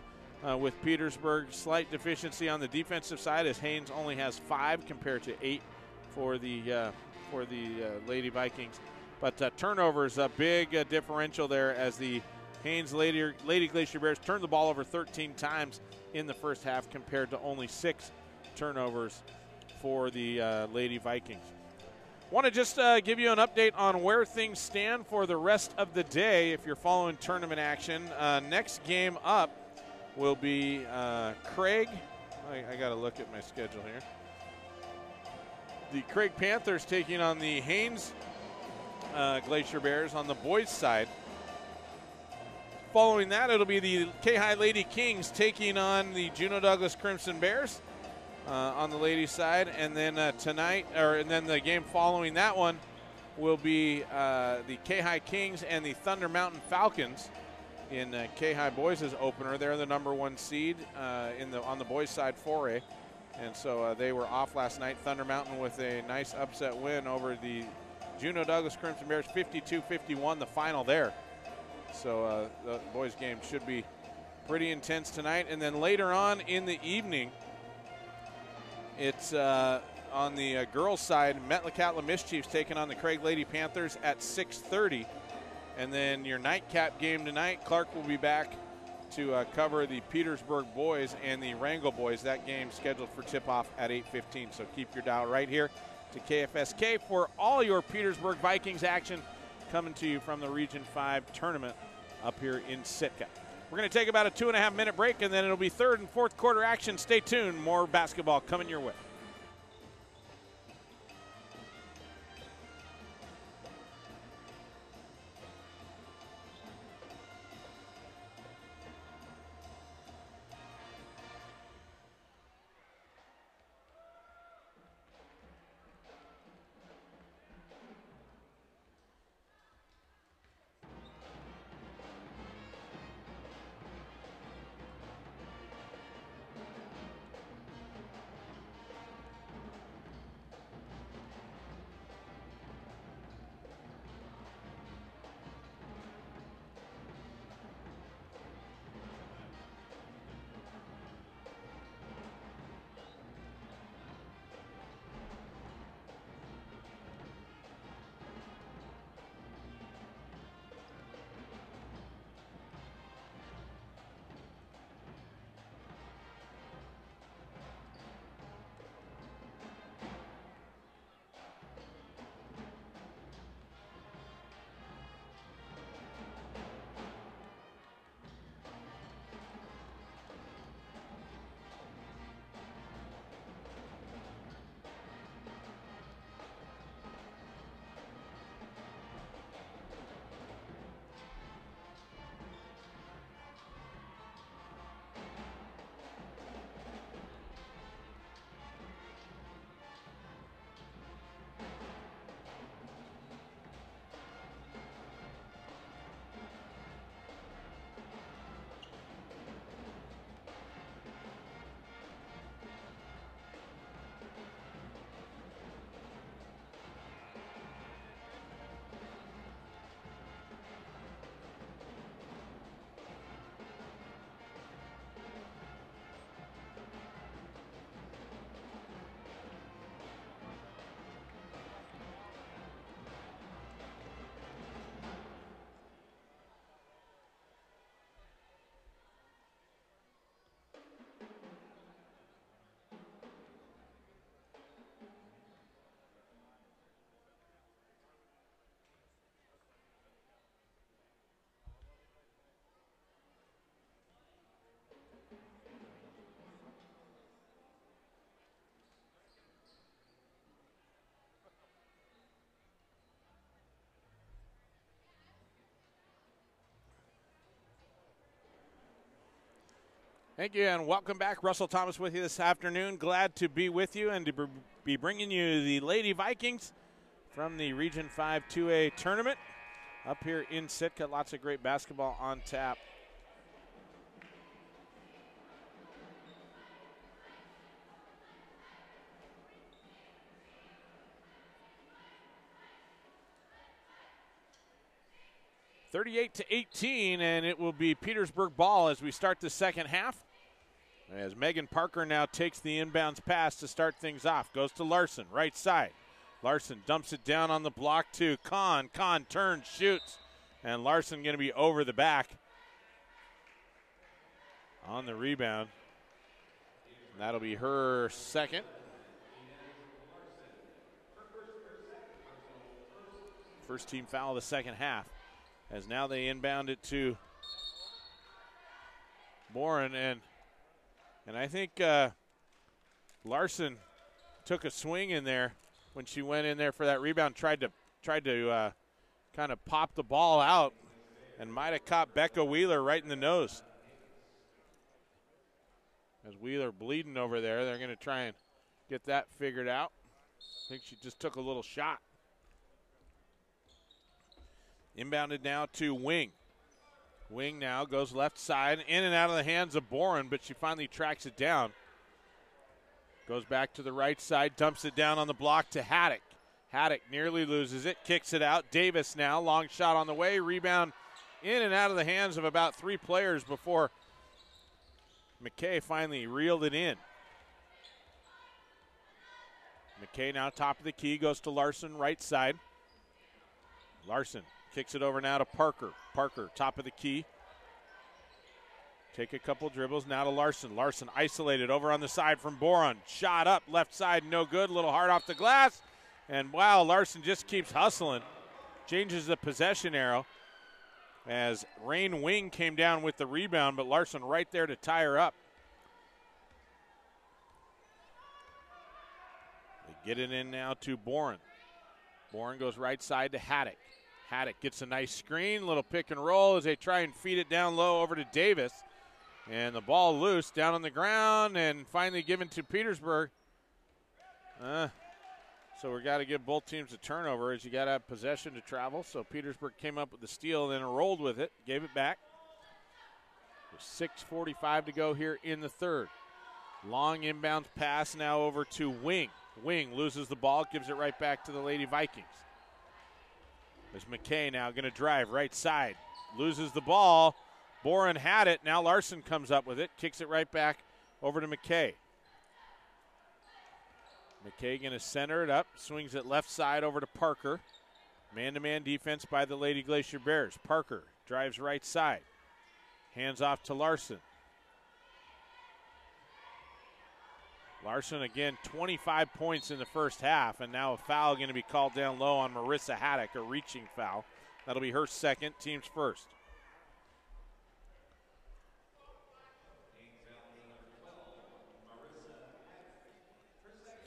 A: with Petersburg. Slight deficiency on the defensive side as Haynes only has 5 compared to 8 for the Lady Vikings. But turnovers, a big differential there as the Haynes Lady Glacier Bears turned the ball over 13 times in the first half compared to only 6 turnovers for the Lady Vikings. Want to just give you an update on where things stand for the rest of the day if you're following tournament action. Next game up will be Craig. I got to look at my schedule here. The Craig Panthers taking on the Haynes Glacier Bears on the boys' side. Following that, it'll be the K-High Lady Kings taking on the Juneau Douglas Crimson Bears on the ladies' side. And then and then the game following that one will be the K-High Kings and the Thunder Mountain Falcons in K-High boys' opener. They're the number 1 seed on the boys' side 4A. And so they were off last night. Thunder Mountain with a nice upset win over the Juneau Douglas Crimson Bears, 52-51, the final there. So the boys' game should be pretty intense tonight. And then later on in the evening, it's on the girls' side, Metlakatla Mischiefs taking on the Craig Lady Panthers at 6:30. And then your nightcap game tonight, Clark will be back to cover the Petersburg boys and the Wrangell boys. That game scheduled for tip-off at 8:15. So keep your dial right here to KFSK for all your Petersburg Vikings action coming to you from the Region 5 tournament up here in Sitka. We're going to take about a 2.5-minute break, and then it'll be third and fourth quarter action. Stay tuned. More basketball coming your way. Thank you, and welcome back. Russell Thomas with you this afternoon. Glad to be with you and to be bringing you the Lady Vikings from the Region 5 2A tournament up here in Sitka. Lots of great basketball on tap. (38-18), and it will be Petersburg ball as we start the second half. As Megan Parker now takes the inbounds pass to start things off. Goes to Larson, right side. Larson dumps it down on the block to Kahn. Kahn turns, shoots, and Larson going to be over the back on the rebound. And that'll be her second. First team foul of the second half. As now they inbound it to Boren, and I think Larson took a swing in there when she went in there for that rebound, tried to kind of pop the ball out, and might have caught Becca Wheeler right in the nose. As Wheeler bleeding over there, they're going to try and get that figured out. I think she just took a little shot. Inbounded now to Wing. Wing now goes left side, in and out of the hands of Boren, but she finally tracks it down. Goes back to the right side, dumps it down on the block to Haddock. Haddock nearly loses it, kicks it out. Davis now, long shot on the way. Rebound in and out of the hands of about three players before McKay finally reeled it in. McKay now top of the key, goes to Larson, right side. Larson kicks it over now to Parker. Parker, top of the key. Take a couple dribbles now to Larson. Larson isolated over on the side from Boron. Shot up, left side, no good. A little hard off the glass. And wow, Larson just keeps hustling. Changes the possession arrow as Rain Wing came down with the rebound, but Larson right there to tie her up. They get it in now to Boren. Boren goes right side to Haddock. Haddock gets a nice screen, little pick and roll as they try and feed it down low over to Davis. And the ball loose down on the ground and finally given to Petersburg. So we got to give both teams a turnover as you got to have possession to travel. So Petersburg came up with the steal, then rolled with it, gave it back. There's 6:45 to go here in the third. Long inbounds pass now over to Wing. Wing loses the ball, gives it right back to the Lady Vikings. There's McKay now going to drive right side. Loses the ball. Boren had it. Now Larson comes up with it. Kicks it right back over to McKay. McKay going to center it up. Swings it left side over to Parker. Man-to-man defense by the Lady Glacier Bears. Parker drives right side. Hands off to Larson. Larson again, 25 points in the first half, and now a foul going to be called down low on Marissa Haddock, a reaching foul. That'll be her second, team's first.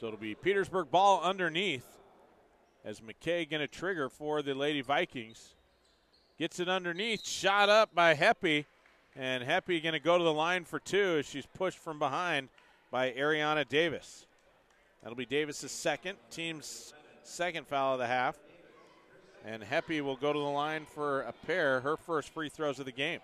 A: So it'll be Petersburg ball underneath as McKay going to trigger for the Lady Vikings. Gets it underneath, shot up by Heppy, and Heppy going to go to the line for two as she's pushed from behind by Ariana Davis. That'll be Davis's second, team's second foul of the half. And Heppy will go to the line for a pair, her first free throws of the game.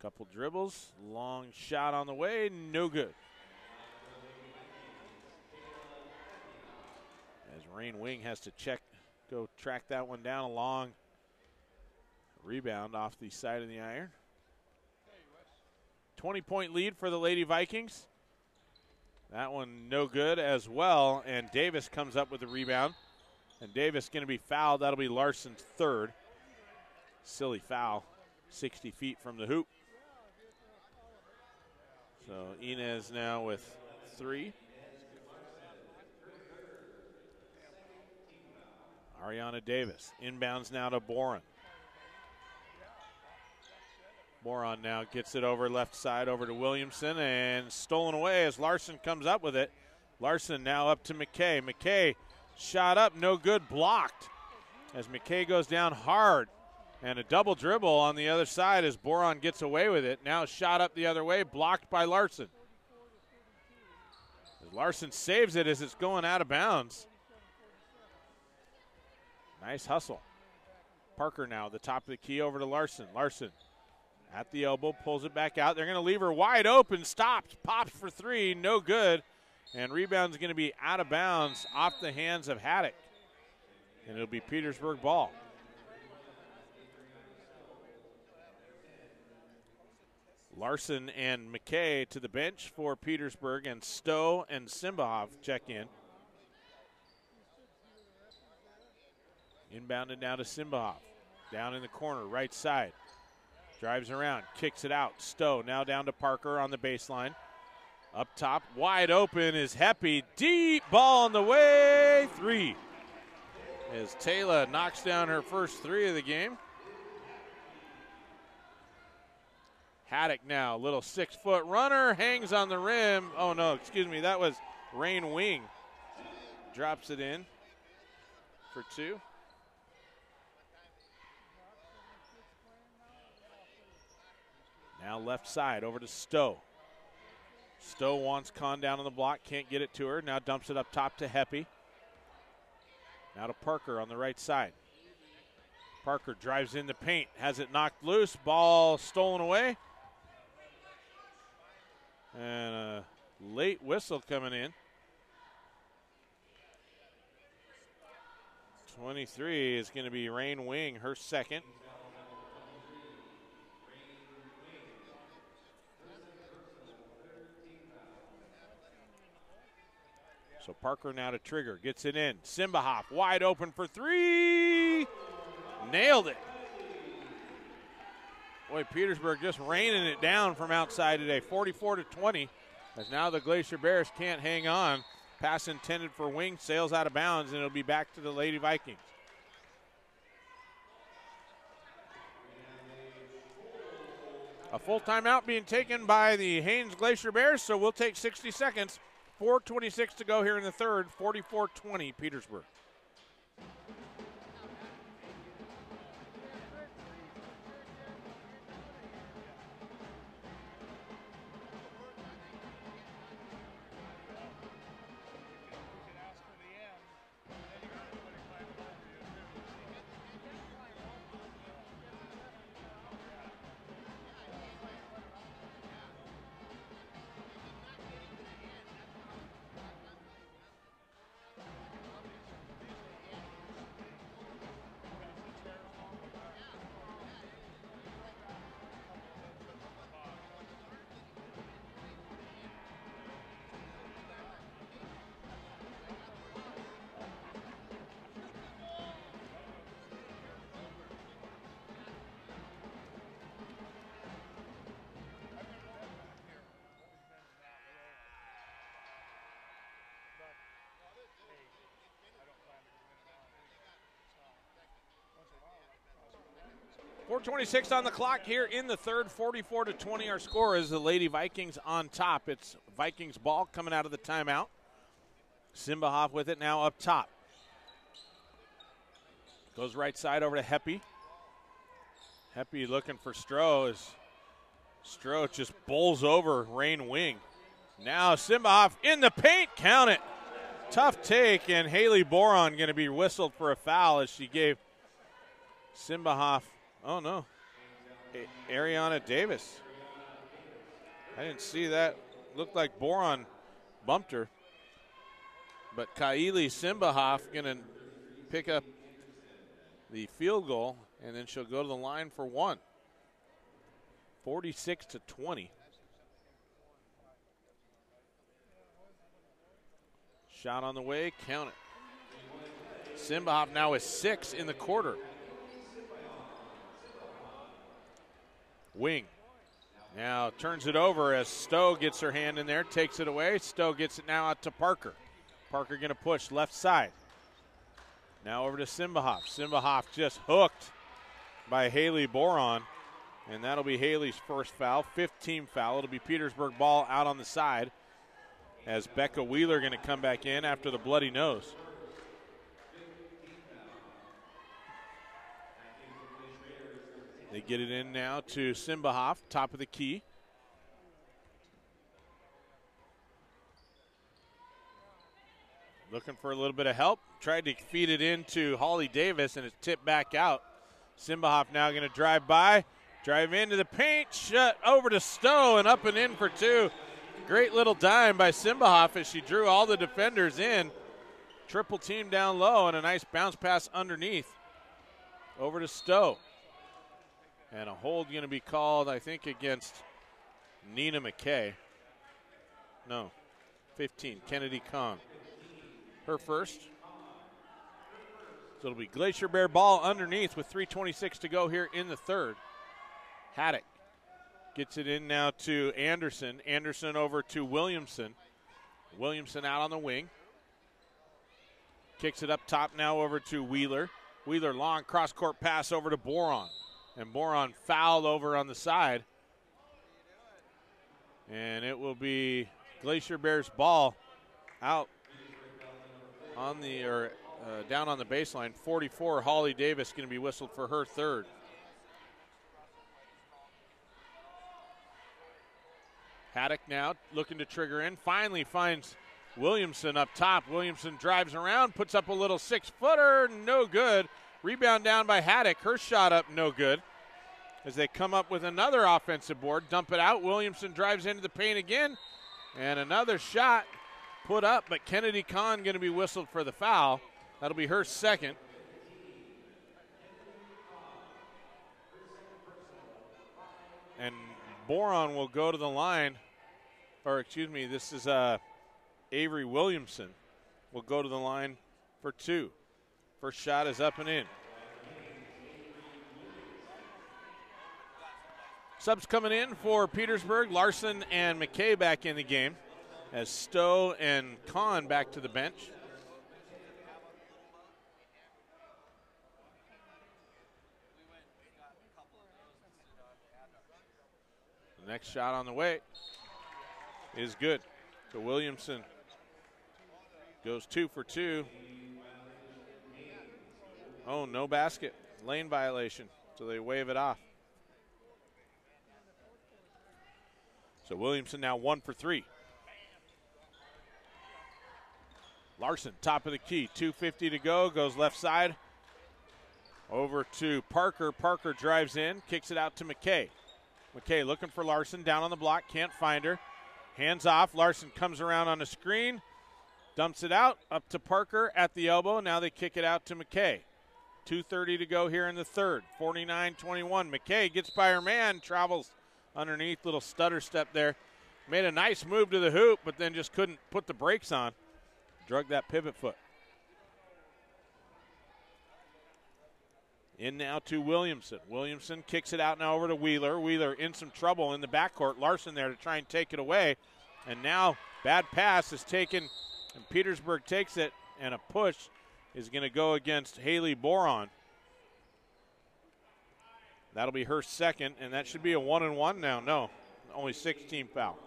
A: Couple dribbles, long shot on the way, no good. As Rain Wing has to go track that one down, a long rebound off the side of the iron. 20-point lead for the Lady Vikings. That one no good as well, and Davis comes up with the rebound. And Davis going to be fouled. That'll be Larson's third. Silly foul, 60 feet from the hoop. So Inez now with three. Ariana Davis inbounds now to Boren. Boron now gets it over left side over to Williamson and stolen away as Larson comes up with it. Larson now up to McKay. McKay shot up, no good, blocked as McKay goes down hard. And a double dribble on the other side as Boron gets away with it. Now shot up the other way, blocked by Larson. Larson saves it as it's going out of bounds. Nice hustle. Parker now, the top of the key over to Larson. Larson at the elbow, pulls it back out. They're going to leave her wide open, stops, pops for three, no good. And rebound's going to be out of bounds off the hands of Haddock. And it'll be Petersburg ball. Larson and McKay to the bench for Petersburg, and Stowe and Simbahoff check in. Inbounded now to Simbahoff. Down in the corner, right side. Drives around, kicks it out. Stowe now down to Parker on the baseline. Up top, wide open is Heppy. Deep ball on the way. Three. As Taylor knocks down her first three of the game. Haddock now, little 6-foot runner, hangs on the rim. Oh no, excuse me, that was Rain Wing. Drops it in for two. Now left side over to Stowe. Stowe wants Kahn down on the block, can't get it to her. Now dumps it up top to Heppy. Now to Parker on the right side. Parker drives in the paint, has it knocked loose, ball stolen away. And a late whistle coming in. 23 is going to be Rain Wing, her second. So Parker now to trigger, gets it in. Simbahoff wide open for three. Nailed it. Boy, Petersburg just raining it down from outside today, 44-20. As now the Glacier Bears can't hang on. Pass intended for Wing, sails out of bounds, and it'll be back to the Lady Vikings. A full timeout being taken by the Haynes Glacier Bears, so we'll take 60 seconds. 4:26 to go here in the third, 44-20 Petersburg. .426 on the clock here in the third, 44-20 our score is the Lady Vikings on top. It's Vikings ball coming out of the timeout. Simbahoff with it now up top. Goes right side over to Heppy. Heppy looking for Stroh as Stroh just bowls over Rain Wing. Now Simbahoff in the paint, count it. Tough take, and Haley Boron going to be whistled for a foul as she gave Simbahoff. Oh, no. Ariana Davis. I didn't see that. Looked like Boron bumped her. But Kaili Simbahoff going to pick up the field goal, and then she'll go to the line for one. 46-20. Shot on the way, count it. Simbahoff now with 6 in the quarter. Wing now turns it over as Stowe gets her hand in there, takes it away. Stowe gets it now out to Parker. Parker going to push left side. Now over to Simbahoff. Simbahoff just hooked by Haley Boron, and that'll be Haley's first foul, 5th team foul. It'll be Petersburg ball out on the side as Becca Wheeler going to come back in after the bloody nose. They get it in now to Simbahoff, top of the key. Looking for a little bit of help. Tried to feed it into Holly Davis, and it's tipped back out. Simbahoff now going to drive by, drive into the paint, shut over to Stowe, and up and in for two. Great little dime by Simbahoff as she drew all the defenders in. Triple team down low, and a nice bounce pass underneath. Over to Stowe. And a hold going to be called, I think, against Nina McKay. No, 15, Kennedy Kahn. Her first. So it'll be Glacier Bear ball underneath with 3:26 to go here in the third. Haddock gets it in now to Anderson. Anderson over to Williamson. Williamson out on the wing. Kicks it up top now over to Wheeler. Wheeler long cross-court pass over to Boron. And Boron fouled over on the side. And it will be Glacier Bears ball out on the down on the baseline. 44, Holly Davis going to be whistled for her third. Haddock now looking to trigger in. Finally finds Williamson up top. Williamson drives around, puts up a little 6-footer, no good. Rebound down by Haddock. Her shot up, no good. As they come up with another offensive board, dump it out. Williamson drives into the paint again, and another shot put up, but Kennedy Kahn going to be whistled for the foul. That'll be her second. And Boron will go to the line, or excuse me, this is Avery Williamson will go to the line for two. First shot is up and in. Subs coming in for Petersburg, Larson and McKay back in the game, as Stowe and Kahn back to the bench. The next shot on the way is good. So Williamson goes 2 for 2. Oh, no basket. Lane violation. So they wave it off. So Williamson now 1 for 3. Larson, top of the key, 2:50 to go, goes left side. Over to Parker. Parker drives in, kicks it out to McKay. McKay looking for Larson, down on the block, can't find her. Hands off, Larson comes around on the screen, dumps it out, up to Parker at the elbow. Now they kick it out to McKay. 2:30 to go here in the third, 49-21. McKay gets by her man, travels underneath, little stutter step there. Made a nice move to the hoop, but then just couldn't put the brakes on. Drug that pivot foot. In now to Williamson. Williamson kicks it out now over to Wheeler. Wheeler in some trouble in the backcourt. Larson there to try and take it away. And now bad pass is taken, and Petersburg takes it, and a push is going to go against Haley Boron. That'll be her second, and that should be a 1-and-1 now. No, only 16 foul.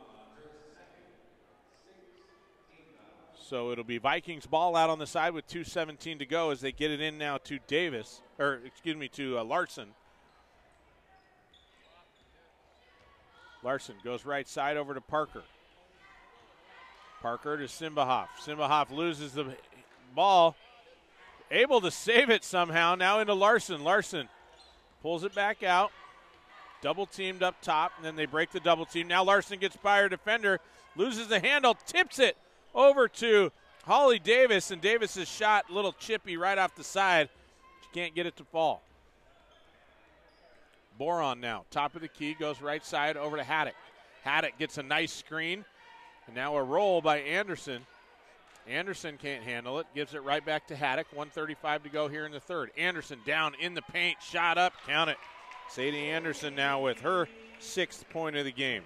A: So it'll be Vikings ball out on the side with 2:17 to go as they get it in now to Davis, or excuse me, to Larson. Larson goes right side over to Parker. Parker to Simbahoff. Simbahoff loses the ball. Able to save it somehow. Now into Larson. Larson pulls it back out. Double teamed up top, and then they break the double team. Now Larson gets by her defender, loses the handle, tips it over to Holly Davis, and Davis's shot a little chippy right off the side. She can't get it to fall. Boron now, top of the key, goes right side over to Haddock. Haddock gets a nice screen, and now a roll by Anderson. Anderson can't handle it, gives it right back to Haddock. 1:35 to go here in the third. Anderson down in the paint, shot up, count it. Sadie Anderson now with her 6th point of the game.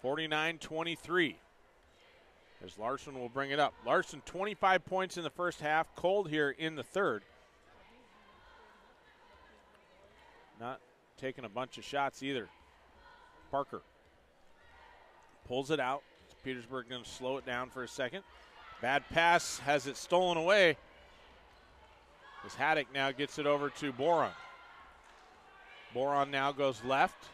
A: 49-23. As Larson will bring it up. Larson 25 points in the first half, cold here in the third. Not taking a bunch of shots either. Parker pulls it out. Petersburg going to slow it down for a second. Bad pass, has it stolen away. As Haddock now gets it over to Boron. Boron now goes left.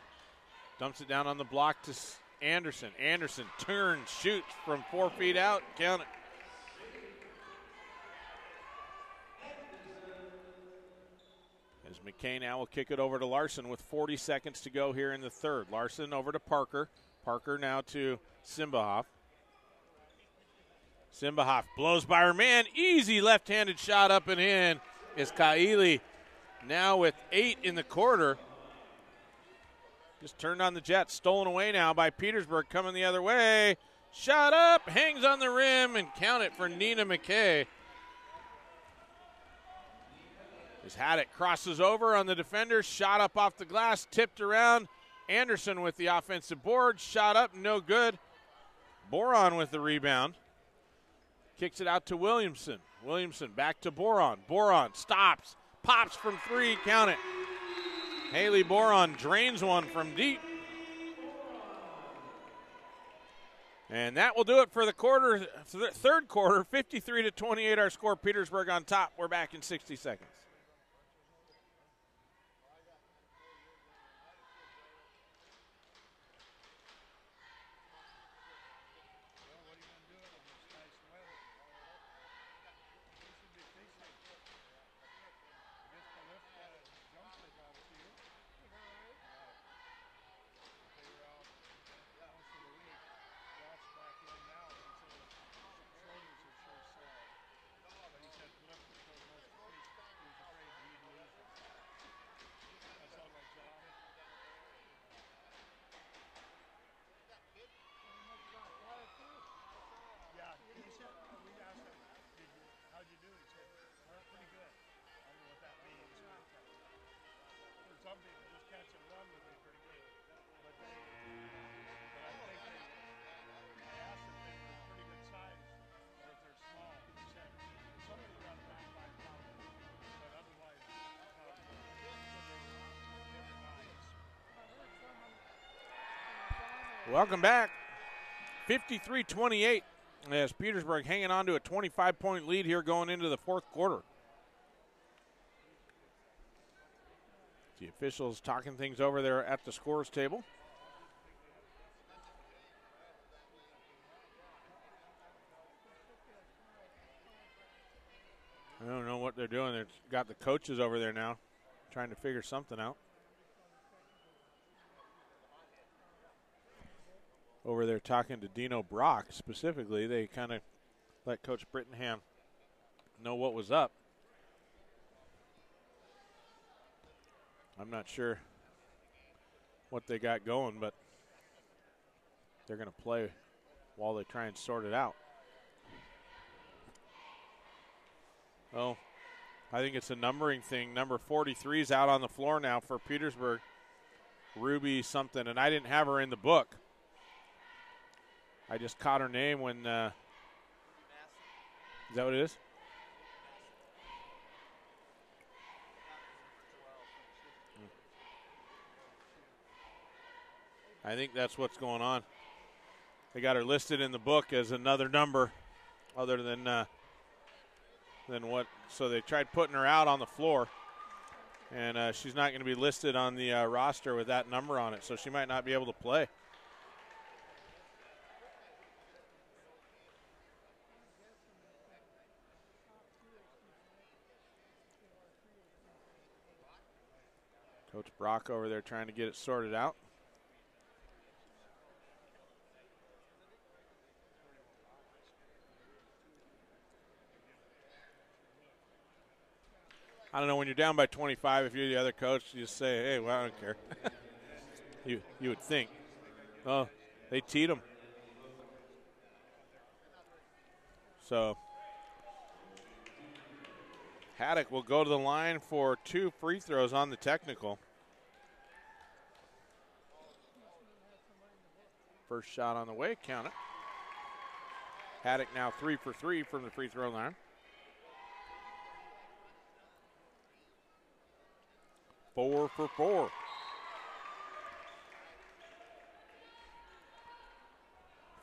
A: Dumps it down on the block to Anderson. Anderson turns, shoots from 4 feet out. Count it. As McKay now will kick it over to Larson with 40 seconds to go here in the third. Larson over to Parker. Parker now to Simbahoff. Simbahoff blows by her man. Easy left-handed shot up and in. Is Kaili now with 8 in the quarter. Just turned on the jet. Stolen away now by Petersburg, coming the other way. Shot up, hangs on the rim, and count it for Nina McKay. As Haddock crosses over on the defender, shot up off the glass, tipped around. Anderson with the offensive board, shot up, no good. Boron with the rebound. Kicks it out to Williamson. Williamson back to Boron. Boron stops, pops from 3, count it. Haley Boron drains one from deep. And that will do it for the third quarter. 53-28 our score. Petersburg on top. We're back in 60 seconds. Welcome back. 53-28 as Petersburg hanging on to a 25-point lead here going into the fourth quarter. The officials talking things over there at the scorers table. I don't know what they're doing. They've got the coaches over there now trying to figure something out. Over there talking to Dino Brock specifically. They kind of let Coach Brittenham know what was up. I'm not sure what they got going, but they're going to play while they try and sort it out. Oh, I think it's a numbering thing. Number 43 is out on the floor now for Petersburg. Ruby something, and I didn't have her in the book. I just caught her name when, is that what it is? I think that's what's going on. They got her listed in the book as another number other than what. So they tried putting her out on the floor, and she's not going to be listed on the roster with that number on it, so she might not be able to play. Coach Brock over there trying to get it sorted out. I don't know, when you're down by 25, if you're the other coach, you just say, hey, well, I don't care. you would think. Oh, they teed them. So Haddock will go to the line for 2 free throws on the technical. First shot on the way, count it. Haddock now 3 for 3 from the free throw line. 4 for 4.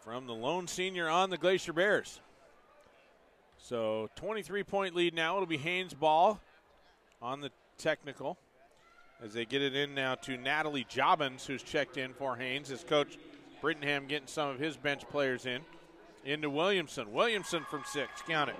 A: From the lone senior on the Glacier Bears. So 23-point lead now. It'll be Haynes ball. on the technical as they get it in now to Natalie Jobbins, who's checked in for Haynes, as Coach Brittenham getting some of his bench players in. Into Williamson. Williamson from 6. Count it.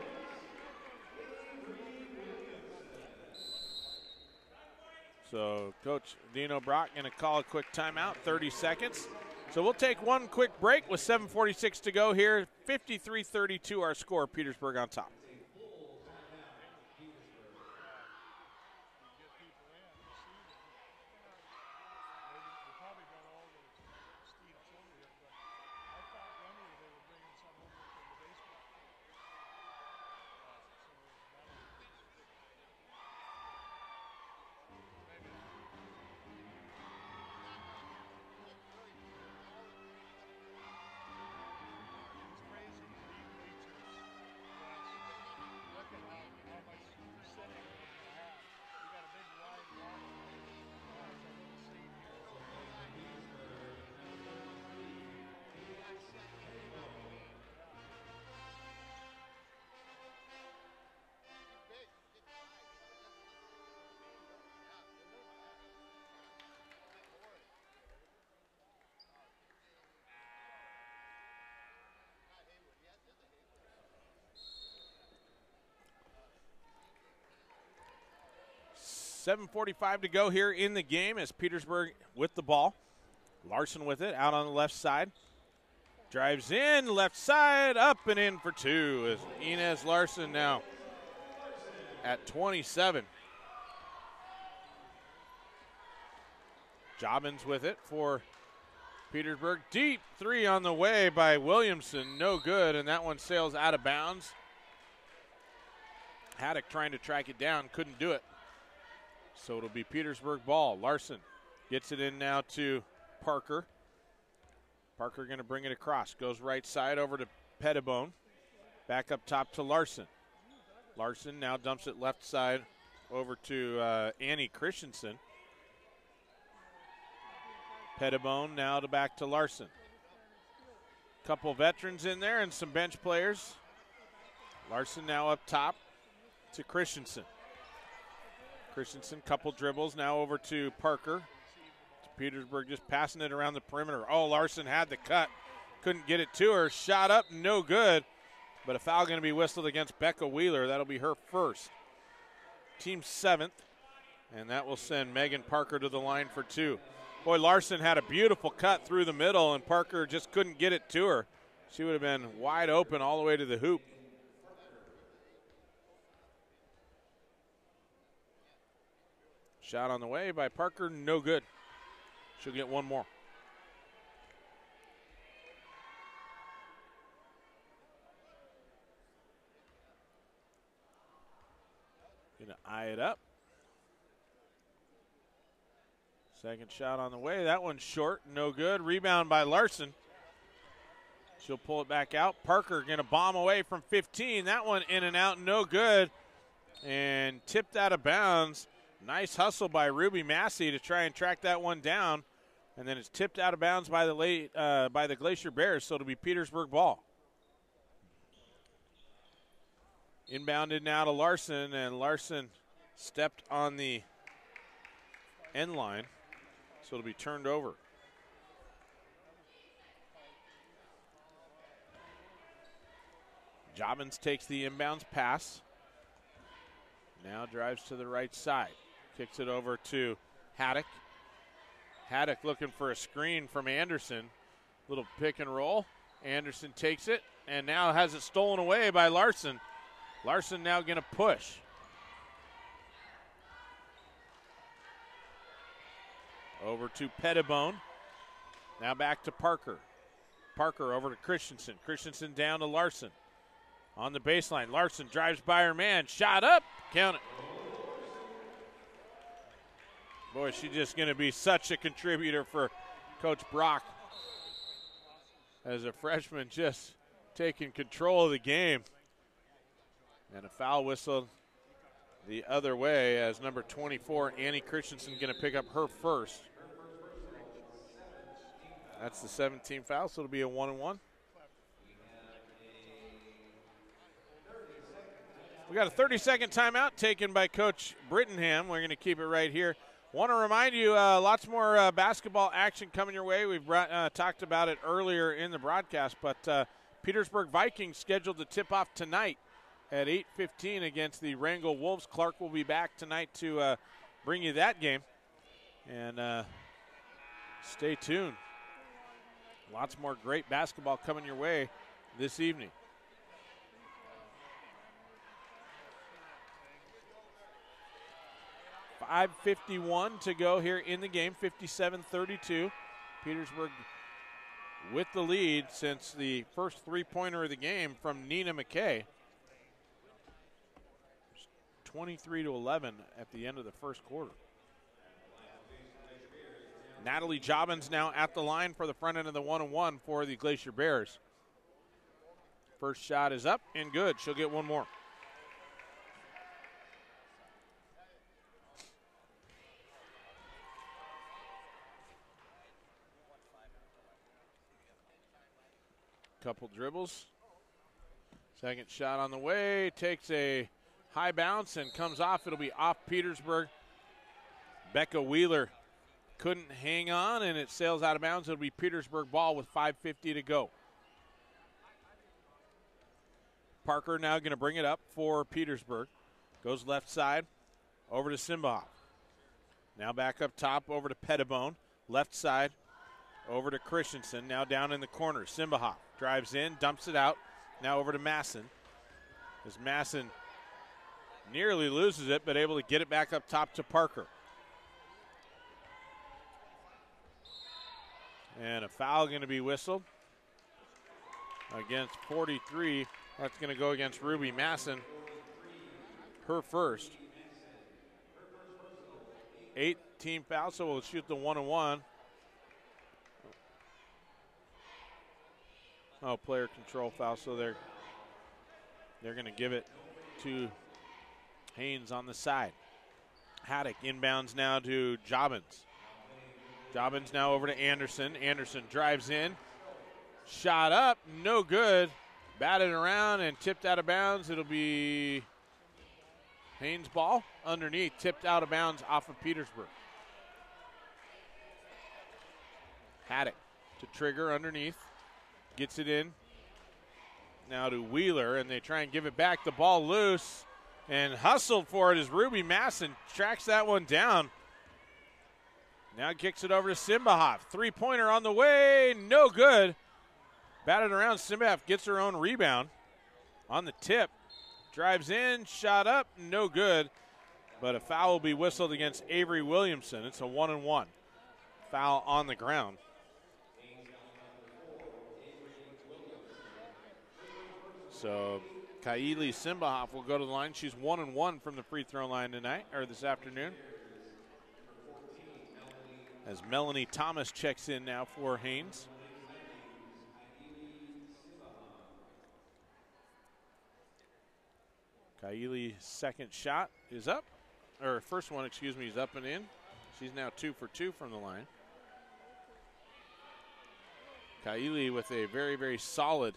A: So Coach Dino Brock going to call a quick timeout, 30 seconds. So we'll take one quick break with 7:46 to go here. 53-32 our score, Petersburg on top. .745 to go here in the game as Petersburg with the ball. Larson with it, out on the left side. Drives in, left side, up and in for 2 as Inez Larson now at 27. Jobbins with it for Petersburg. Deep 3 on the way by Williamson, no good, and that one sails out of bounds. Haddock trying to track it down, couldn't do it. So it'll be Petersburg ball. Larson gets it in now to Parker. Parker going to bring it across. Goes right side over to Pettibone. Back up top to Larson. Larson now dumps it left side over to Annie Christensen. Pettibone now back to Larson. Couple veterans in there and some bench players. Larson now up top to Christensen. Christensen, couple dribbles, now over to Parker. Petersburg just passing it around the perimeter. Oh, Larson had the cut. Couldn't get it to her. Shot up, no good. But a foul going to be whistled against Becca Wheeler. That'll be her first. Team 7th. And that will send Megan Parker to the line for 2. Boy, Larson had a beautiful cut through the middle, and Parker just couldn't get it to her. She would have been wide open all the way to the hoop. Shot on the way by Parker, no good. She'll get one more. Gonna eye it up. Second shot on the way. That one's short, no good. Rebound by Larson. She'll pull it back out. Parker gonna bomb away from 15. That one in and out, no good. And tipped out of bounds. Nice hustle by Ruby Massey to try and track that one down. And then it's tipped out of bounds by the Glacier Bears, so it'll be Petersburg ball. Inbounded now to Larson, and Larson stepped on the end line, so it'll be turned over. Jobbins takes the inbounds pass. Now drives to the right side. Kicks it over to Haddock. Haddock looking for a screen from Anderson. Little pick and roll. Anderson takes it and now has it stolen away by Larson. Larson now going to push. Over to Pettibone. Now back to Parker. Parker over to Christensen. Christensen down to Larson. On the baseline, Larson drives by her man. Shot up. Count it. Boy, she's just going to be such a contributor for Coach Brock as a freshman, just taking control of the game. And a foul whistle the other way as number 24, Annie Christensen, going to pick up her first. That's the 17th foul, so it'll be a 1-and-1. We got a 30-second timeout taken by Coach Brittenham. We're going to keep it right here. Want to remind you, lots more basketball action coming your way. We've talked about it earlier in the broadcast, but Petersburg Vikings scheduled to tip off tonight at 8:15 against the Wrangell Wolves. Clark will be back tonight to bring you that game. And stay tuned. Lots more great basketball coming your way this evening. .551 to go here in the game, 57-32. Petersburg with the lead since the first three-pointer of the game from Nina McKay. 23-11 at the end of the first quarter. Natalie Jobbins now at the line for the front end of the 1-on-1 for the Glacier Bears. First shot is up and good. She'll get one more. Couple dribbles. Second shot on the way. Takes a high bounce and comes off. It'll be off Petersburg. Becca Wheeler couldn't hang on, and it sails out of bounds. It'll be Petersburg ball with 5:50 to go. Parker now going to bring it up for Petersburg. Goes left side over to Simbahoff. Now back up top over to Pettibone. Left side over to Christensen. Now down in the corner. Simbahoff drives in, dumps it out. Now over to Masson. As Masson nearly loses it, but able to get it back up top to Parker. And a foul going to be whistled against 43. That's going to go against Ruby Masson. Her first. 8-team foul, so we'll shoot the 1-on-1. Oh, player control foul, so they're going to give it to Haynes on the side. Haddock inbounds now to Jobbins. Jobbins now over to Anderson. Anderson drives in. Shot up, no good. Batted around and tipped out of bounds. It'll be Haynes' ball underneath, tipped out of bounds off of Petersburg. Haddock to Trigger underneath. Gets it in. Now to Wheeler, and they try and give it back. The ball loose and hustled for it as Ruby Masson tracks that one down. Now kicks it over to Simbahoff. Three-pointer on the way, no good. Batted around, Simbahoff gets her own rebound on the tip. Drives in, shot up, no good. But a foul will be whistled against Avery Williamson. It's a 1-on-1. Foul on the ground. So Kylie Simbahoff will go to the line. She's 1-on-1 from the free throw line tonight, or this afternoon. As Melanie Thomas checks in now for Haynes. Kylie's second shot is up, or first one, excuse me, is up and in. She's now 2 for 2 from the line. Kylie with a very, very solid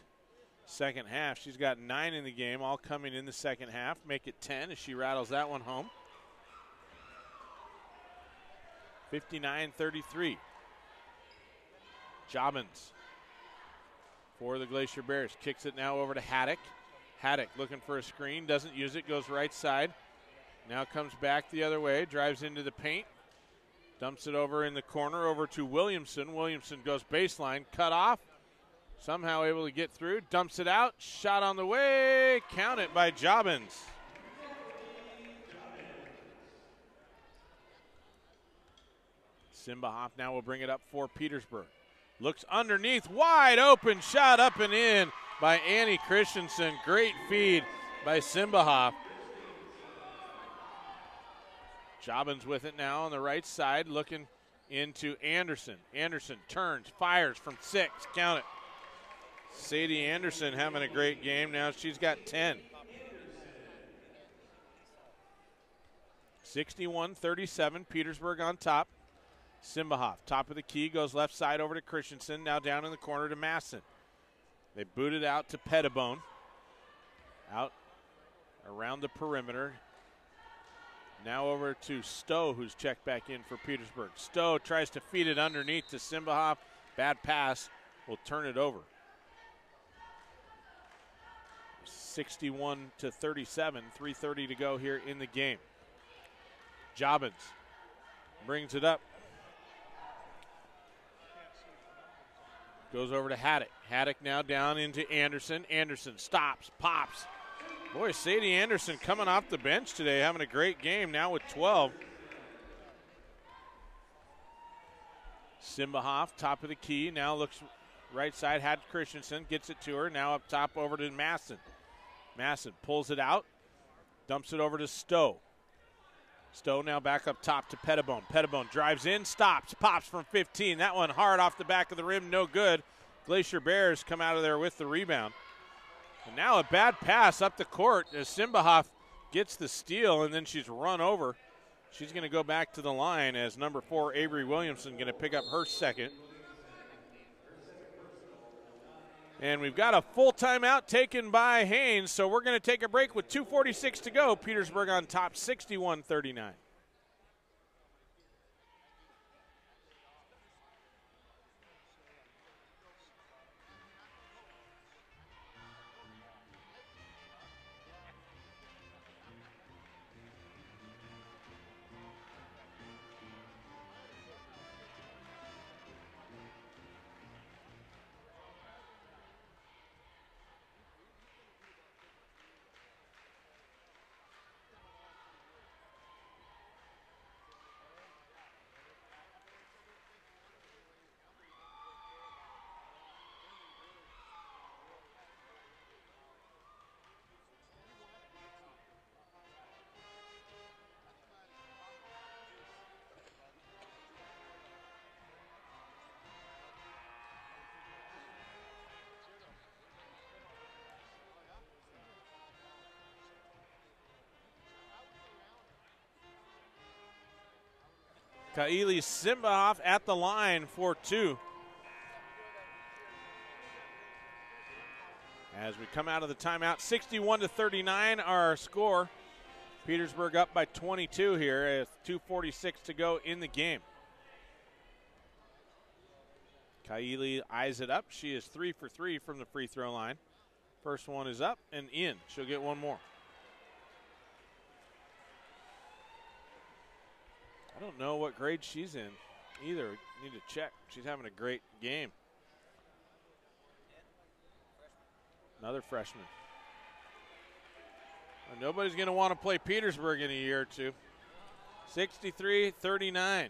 A: second half. She's got 9 in the game, all coming in the second half. Make it 10 as she rattles that one home. 59-33. Jobbins for the Glacier Bears. Kicks it now over to Haddock. Haddock looking for a screen, doesn't use it, goes right side. Now comes back the other way, drives into the paint. Dumps it over in the corner, over to Williamson. Williamson goes baseline, cut off. Somehow able to get through, dumps it out. Shot on the way, count it by Jobbins. Simbahoff now will bring it up for Petersburg. Looks underneath, wide open, shot up and in by Annie Christensen. Great feed by Simbahoff. Jobbins with it now on the right side, looking into Anderson. Anderson turns, fires from 6, count it. Sadie Anderson having a great game now. She's got 10. 61-37, Petersburg on top. Simbahoff, top of the key, goes left side over to Christensen. Now down in the corner to Masson. They boot it out to Pettibone. Out around the perimeter. Now over to Stowe, who's checked back in for Petersburg. Stowe tries to feed it underneath to Simbahoff. Bad pass, will turn it over. 61 to 37, 3:30 to go here in the game. Jobbins brings it up. Goes over to Haddock. Haddock now down into Anderson. Anderson stops, pops. Boy, Sadie Anderson coming off the bench today, having a great game now with 12. Simbahoff, top of the key, now looks right side, had Christensen, gets it to her, now up top over to Masson. Masson pulls it out, dumps it over to Stowe. Stowe now back up top to Pettibone. Pettibone drives in, stops, pops from 15. That one hard off the back of the rim, no good. Glacier Bears come out of there with the rebound. And now a bad pass up the court as Simbahoff gets the steal, and then she's run over. She's going to go back to the line as number 4, Avery Williamson, going to pick up her second. And we've got a full timeout taken by Haynes, so we're going to take a break with 2:46 to go. Petersburg on top, 61-39. Kaili Simbahoff at the line for 2. As we come out of the timeout, 61-39 our score. Petersburg up by 22 here with 2:46 to go in the game. Kaili eyes it up. She is 3 for 3 from the free throw line. First one is up and in. She'll get one more. I don't know what grade she's in either. Need to check. She's having a great game. Another freshman. Well, nobody's going to want to play Petersburg in a year or two. 63-39.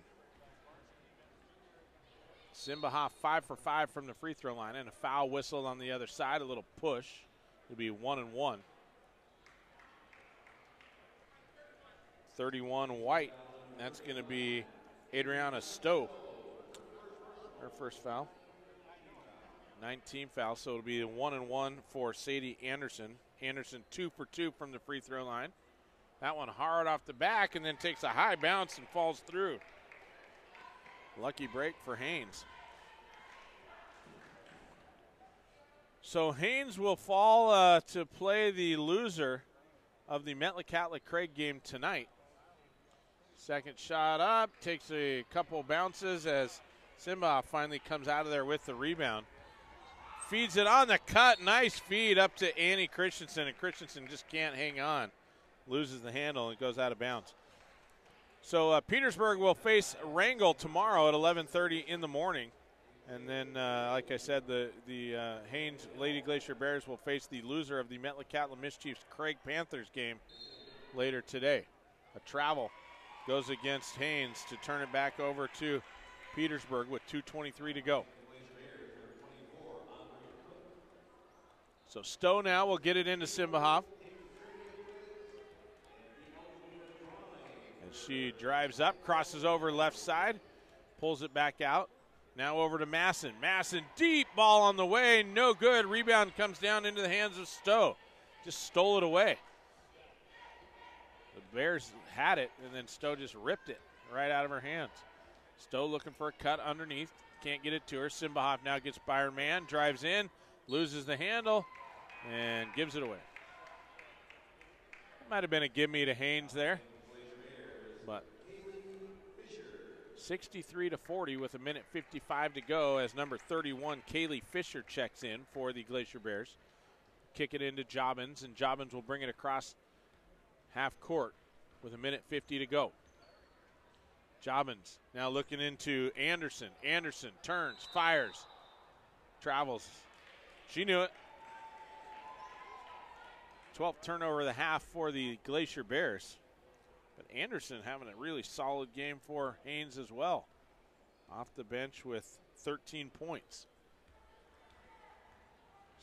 A: Simbahoff 5 for 5 from the free throw line, and a foul whistled on the other side. A little push. It'll be 1-1. 31 White. That's going to be Adriana Stowe. Her first foul. 19 fouls, so it'll be a 1-1 for Sadie Anderson. Anderson 2 for 2 from the free throw line. That one hard off the back and then takes a high bounce and falls through. Lucky break for Haynes. So Haynes will fall to play the loser of the Metlakatla-Craig game tonight. Second shot up, takes a couple bounces as Simbahoff finally comes out of there with the rebound. Feeds it on the cut, nice feed up to Annie Christensen, and Christensen just can't hang on. Loses the handle and goes out of bounds. So Petersburg will face Wrangell tomorrow at 11:30 in the morning. And then, like I said, the Haynes Lady Glacier Bears will face the loser of the Metlakatla Mischiefs Craig Panthers game later today. A travel goes against Haynes to turn it back over to Petersburg with 2:23 to go. So Stowe now will get it into Simbahoff. And she drives up, crosses over left side, pulls it back out. Now over to Masson. Masson, deep ball on the way, no good. Rebound comes down into the hands of Stowe. Just stole it away. The Bears had it, and then Stowe just ripped it right out of her hands. Stowe looking for a cut underneath. Can't get it to her. Simbahoff now gets by her man, drives in, loses the handle, and gives it away. might have been a gimme to Haynes there. But 63-40 with 1:55 to go as number 31, Kaylee Fisher, checks in for the Glacier Bears. Kick it into Jobbins, and Jobbins will bring it across half court with 1:50 to go. Jobbins now looking into Anderson. Anderson turns, fires, travels. She knew it. 12th turnover of the half for the Glacier Bears. But Anderson having a really solid game for Haynes as well. Off the bench with 13 points.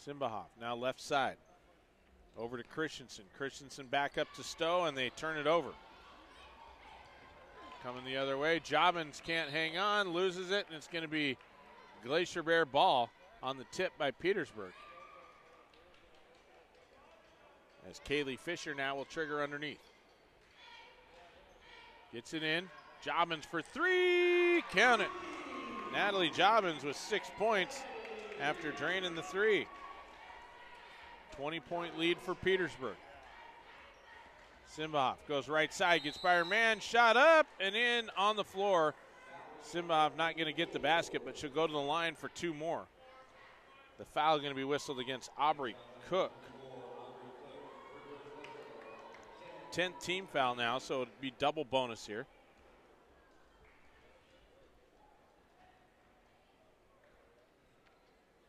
A: Simbahoff now left side. Over to Christensen. Christensen back up to Stowe, and they turn it over. Coming the other way. Jobbins can't hang on, loses it, and it's going to be Glacier Bear ball on the tip by Petersburg. As Kaylee Fisher now will trigger underneath. Gets it in. Jobbins for three. Count it. Natalie Jobbins with 6 points after draining the three. 20-point lead for Petersburg. Simbahoff goes right side, gets by her man, shot up and in on the floor. Simbahoff not going to get the basket, but she'll go to the line for two more. The foul going to be whistled against Aubrey Cook. 10th team foul now, so it'd be double bonus here.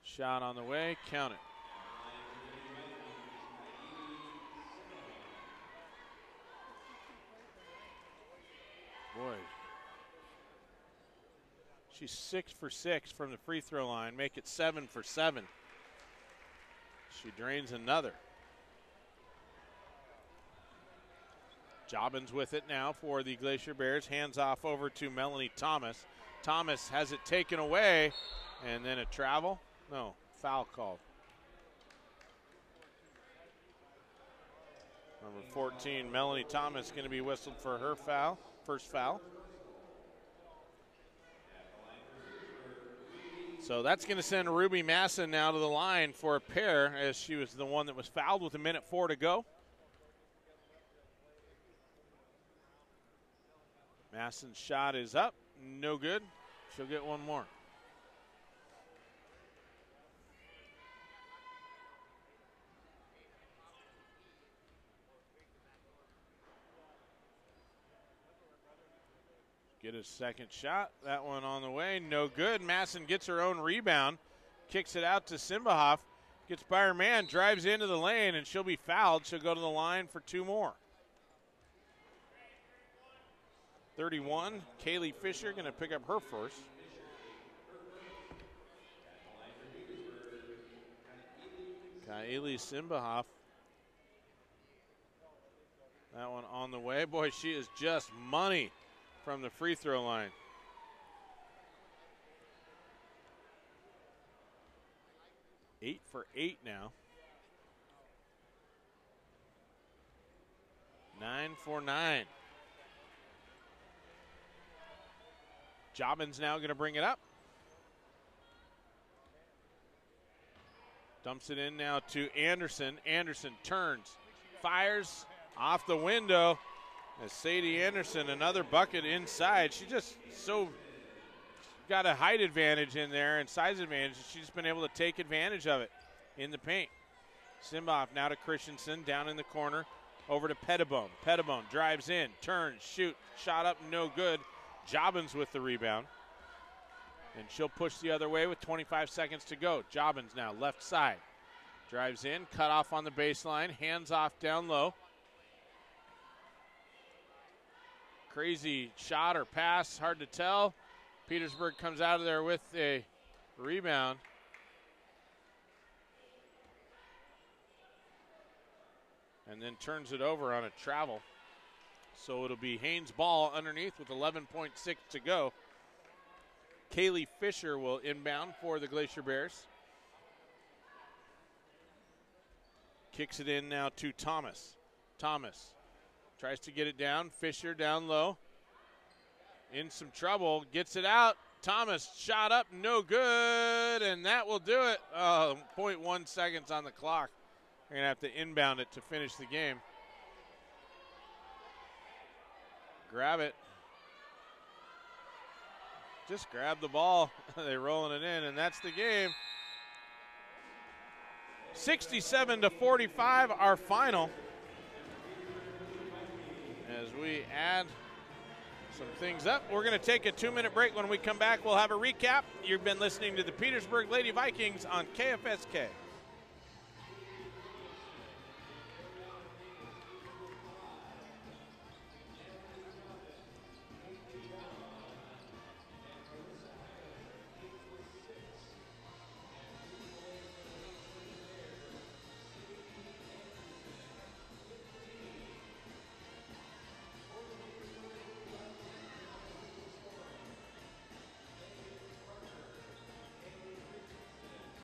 A: Shot on the way, count it. Boy, she's 6 for 6 from the free throw line. Make it 7 for 7. She drains another. Jobbins with it now for the Glacier Bears. Hands off over to Melanie Thomas. Thomas has it taken away, and then a travel. No, foul called. Number 14, Melanie Thomas, going to be whistled for her foul, first foul. So that's going to send Ruby Masson now to the line for a pair, as she was the one that was fouled with 1:04 to go. Masson's shot is up, no good. She'll get one more. Get a second shot. That one on the way, no good. Masson gets her own rebound, kicks it out to Simbahoff, gets by her man, drives into the lane, and she'll be fouled. She'll go to the line for two more. 31, Kaylee Fisher going to pick up her first. Kaeli Simbahoff. That one on the way. Boy, she is just money from the free throw line. Eight for 8 now. 9 for 9. Jobbins now going to bring it up. Dumps it in now to Anderson. Anderson turns, fires off the window. As Sadie Anderson, another bucket inside. She just so got a height advantage in there and size advantage. She's just been able to take advantage of it in the paint. Simbahoff now to Christensen, down in the corner, over to Pettibone. Pettibone drives in, turns, shoot, shot up, no good. Jobbins with the rebound. And she'll push the other way with 25 seconds to go. Jobbins now left side. Drives in, cut off on the baseline, hands off down low. Crazy shot or pass, hard to tell. Petersburg comes out of there with a rebound. And then turns it over on a travel. So it'll be Haynes ball underneath with 11.6 to go. Kaylee Fisher will inbound for the Glacier Bears. Kicks it in now to Thomas. Thomas tries to get it down. Fisher down low. In some trouble. Gets it out. Thomas shot up. No good. And that will do it. 0.1 seconds on the clock. They're going to have to inbound it to finish the game. grab it. Just grab the ball. They're rolling it in, and that's the game. 67-45, our final. As we add some things up, we're going to take a 2-minute break. When we come back, we'll have a recap. You've been listening to the Petersburg Lady Vikings on KFSK.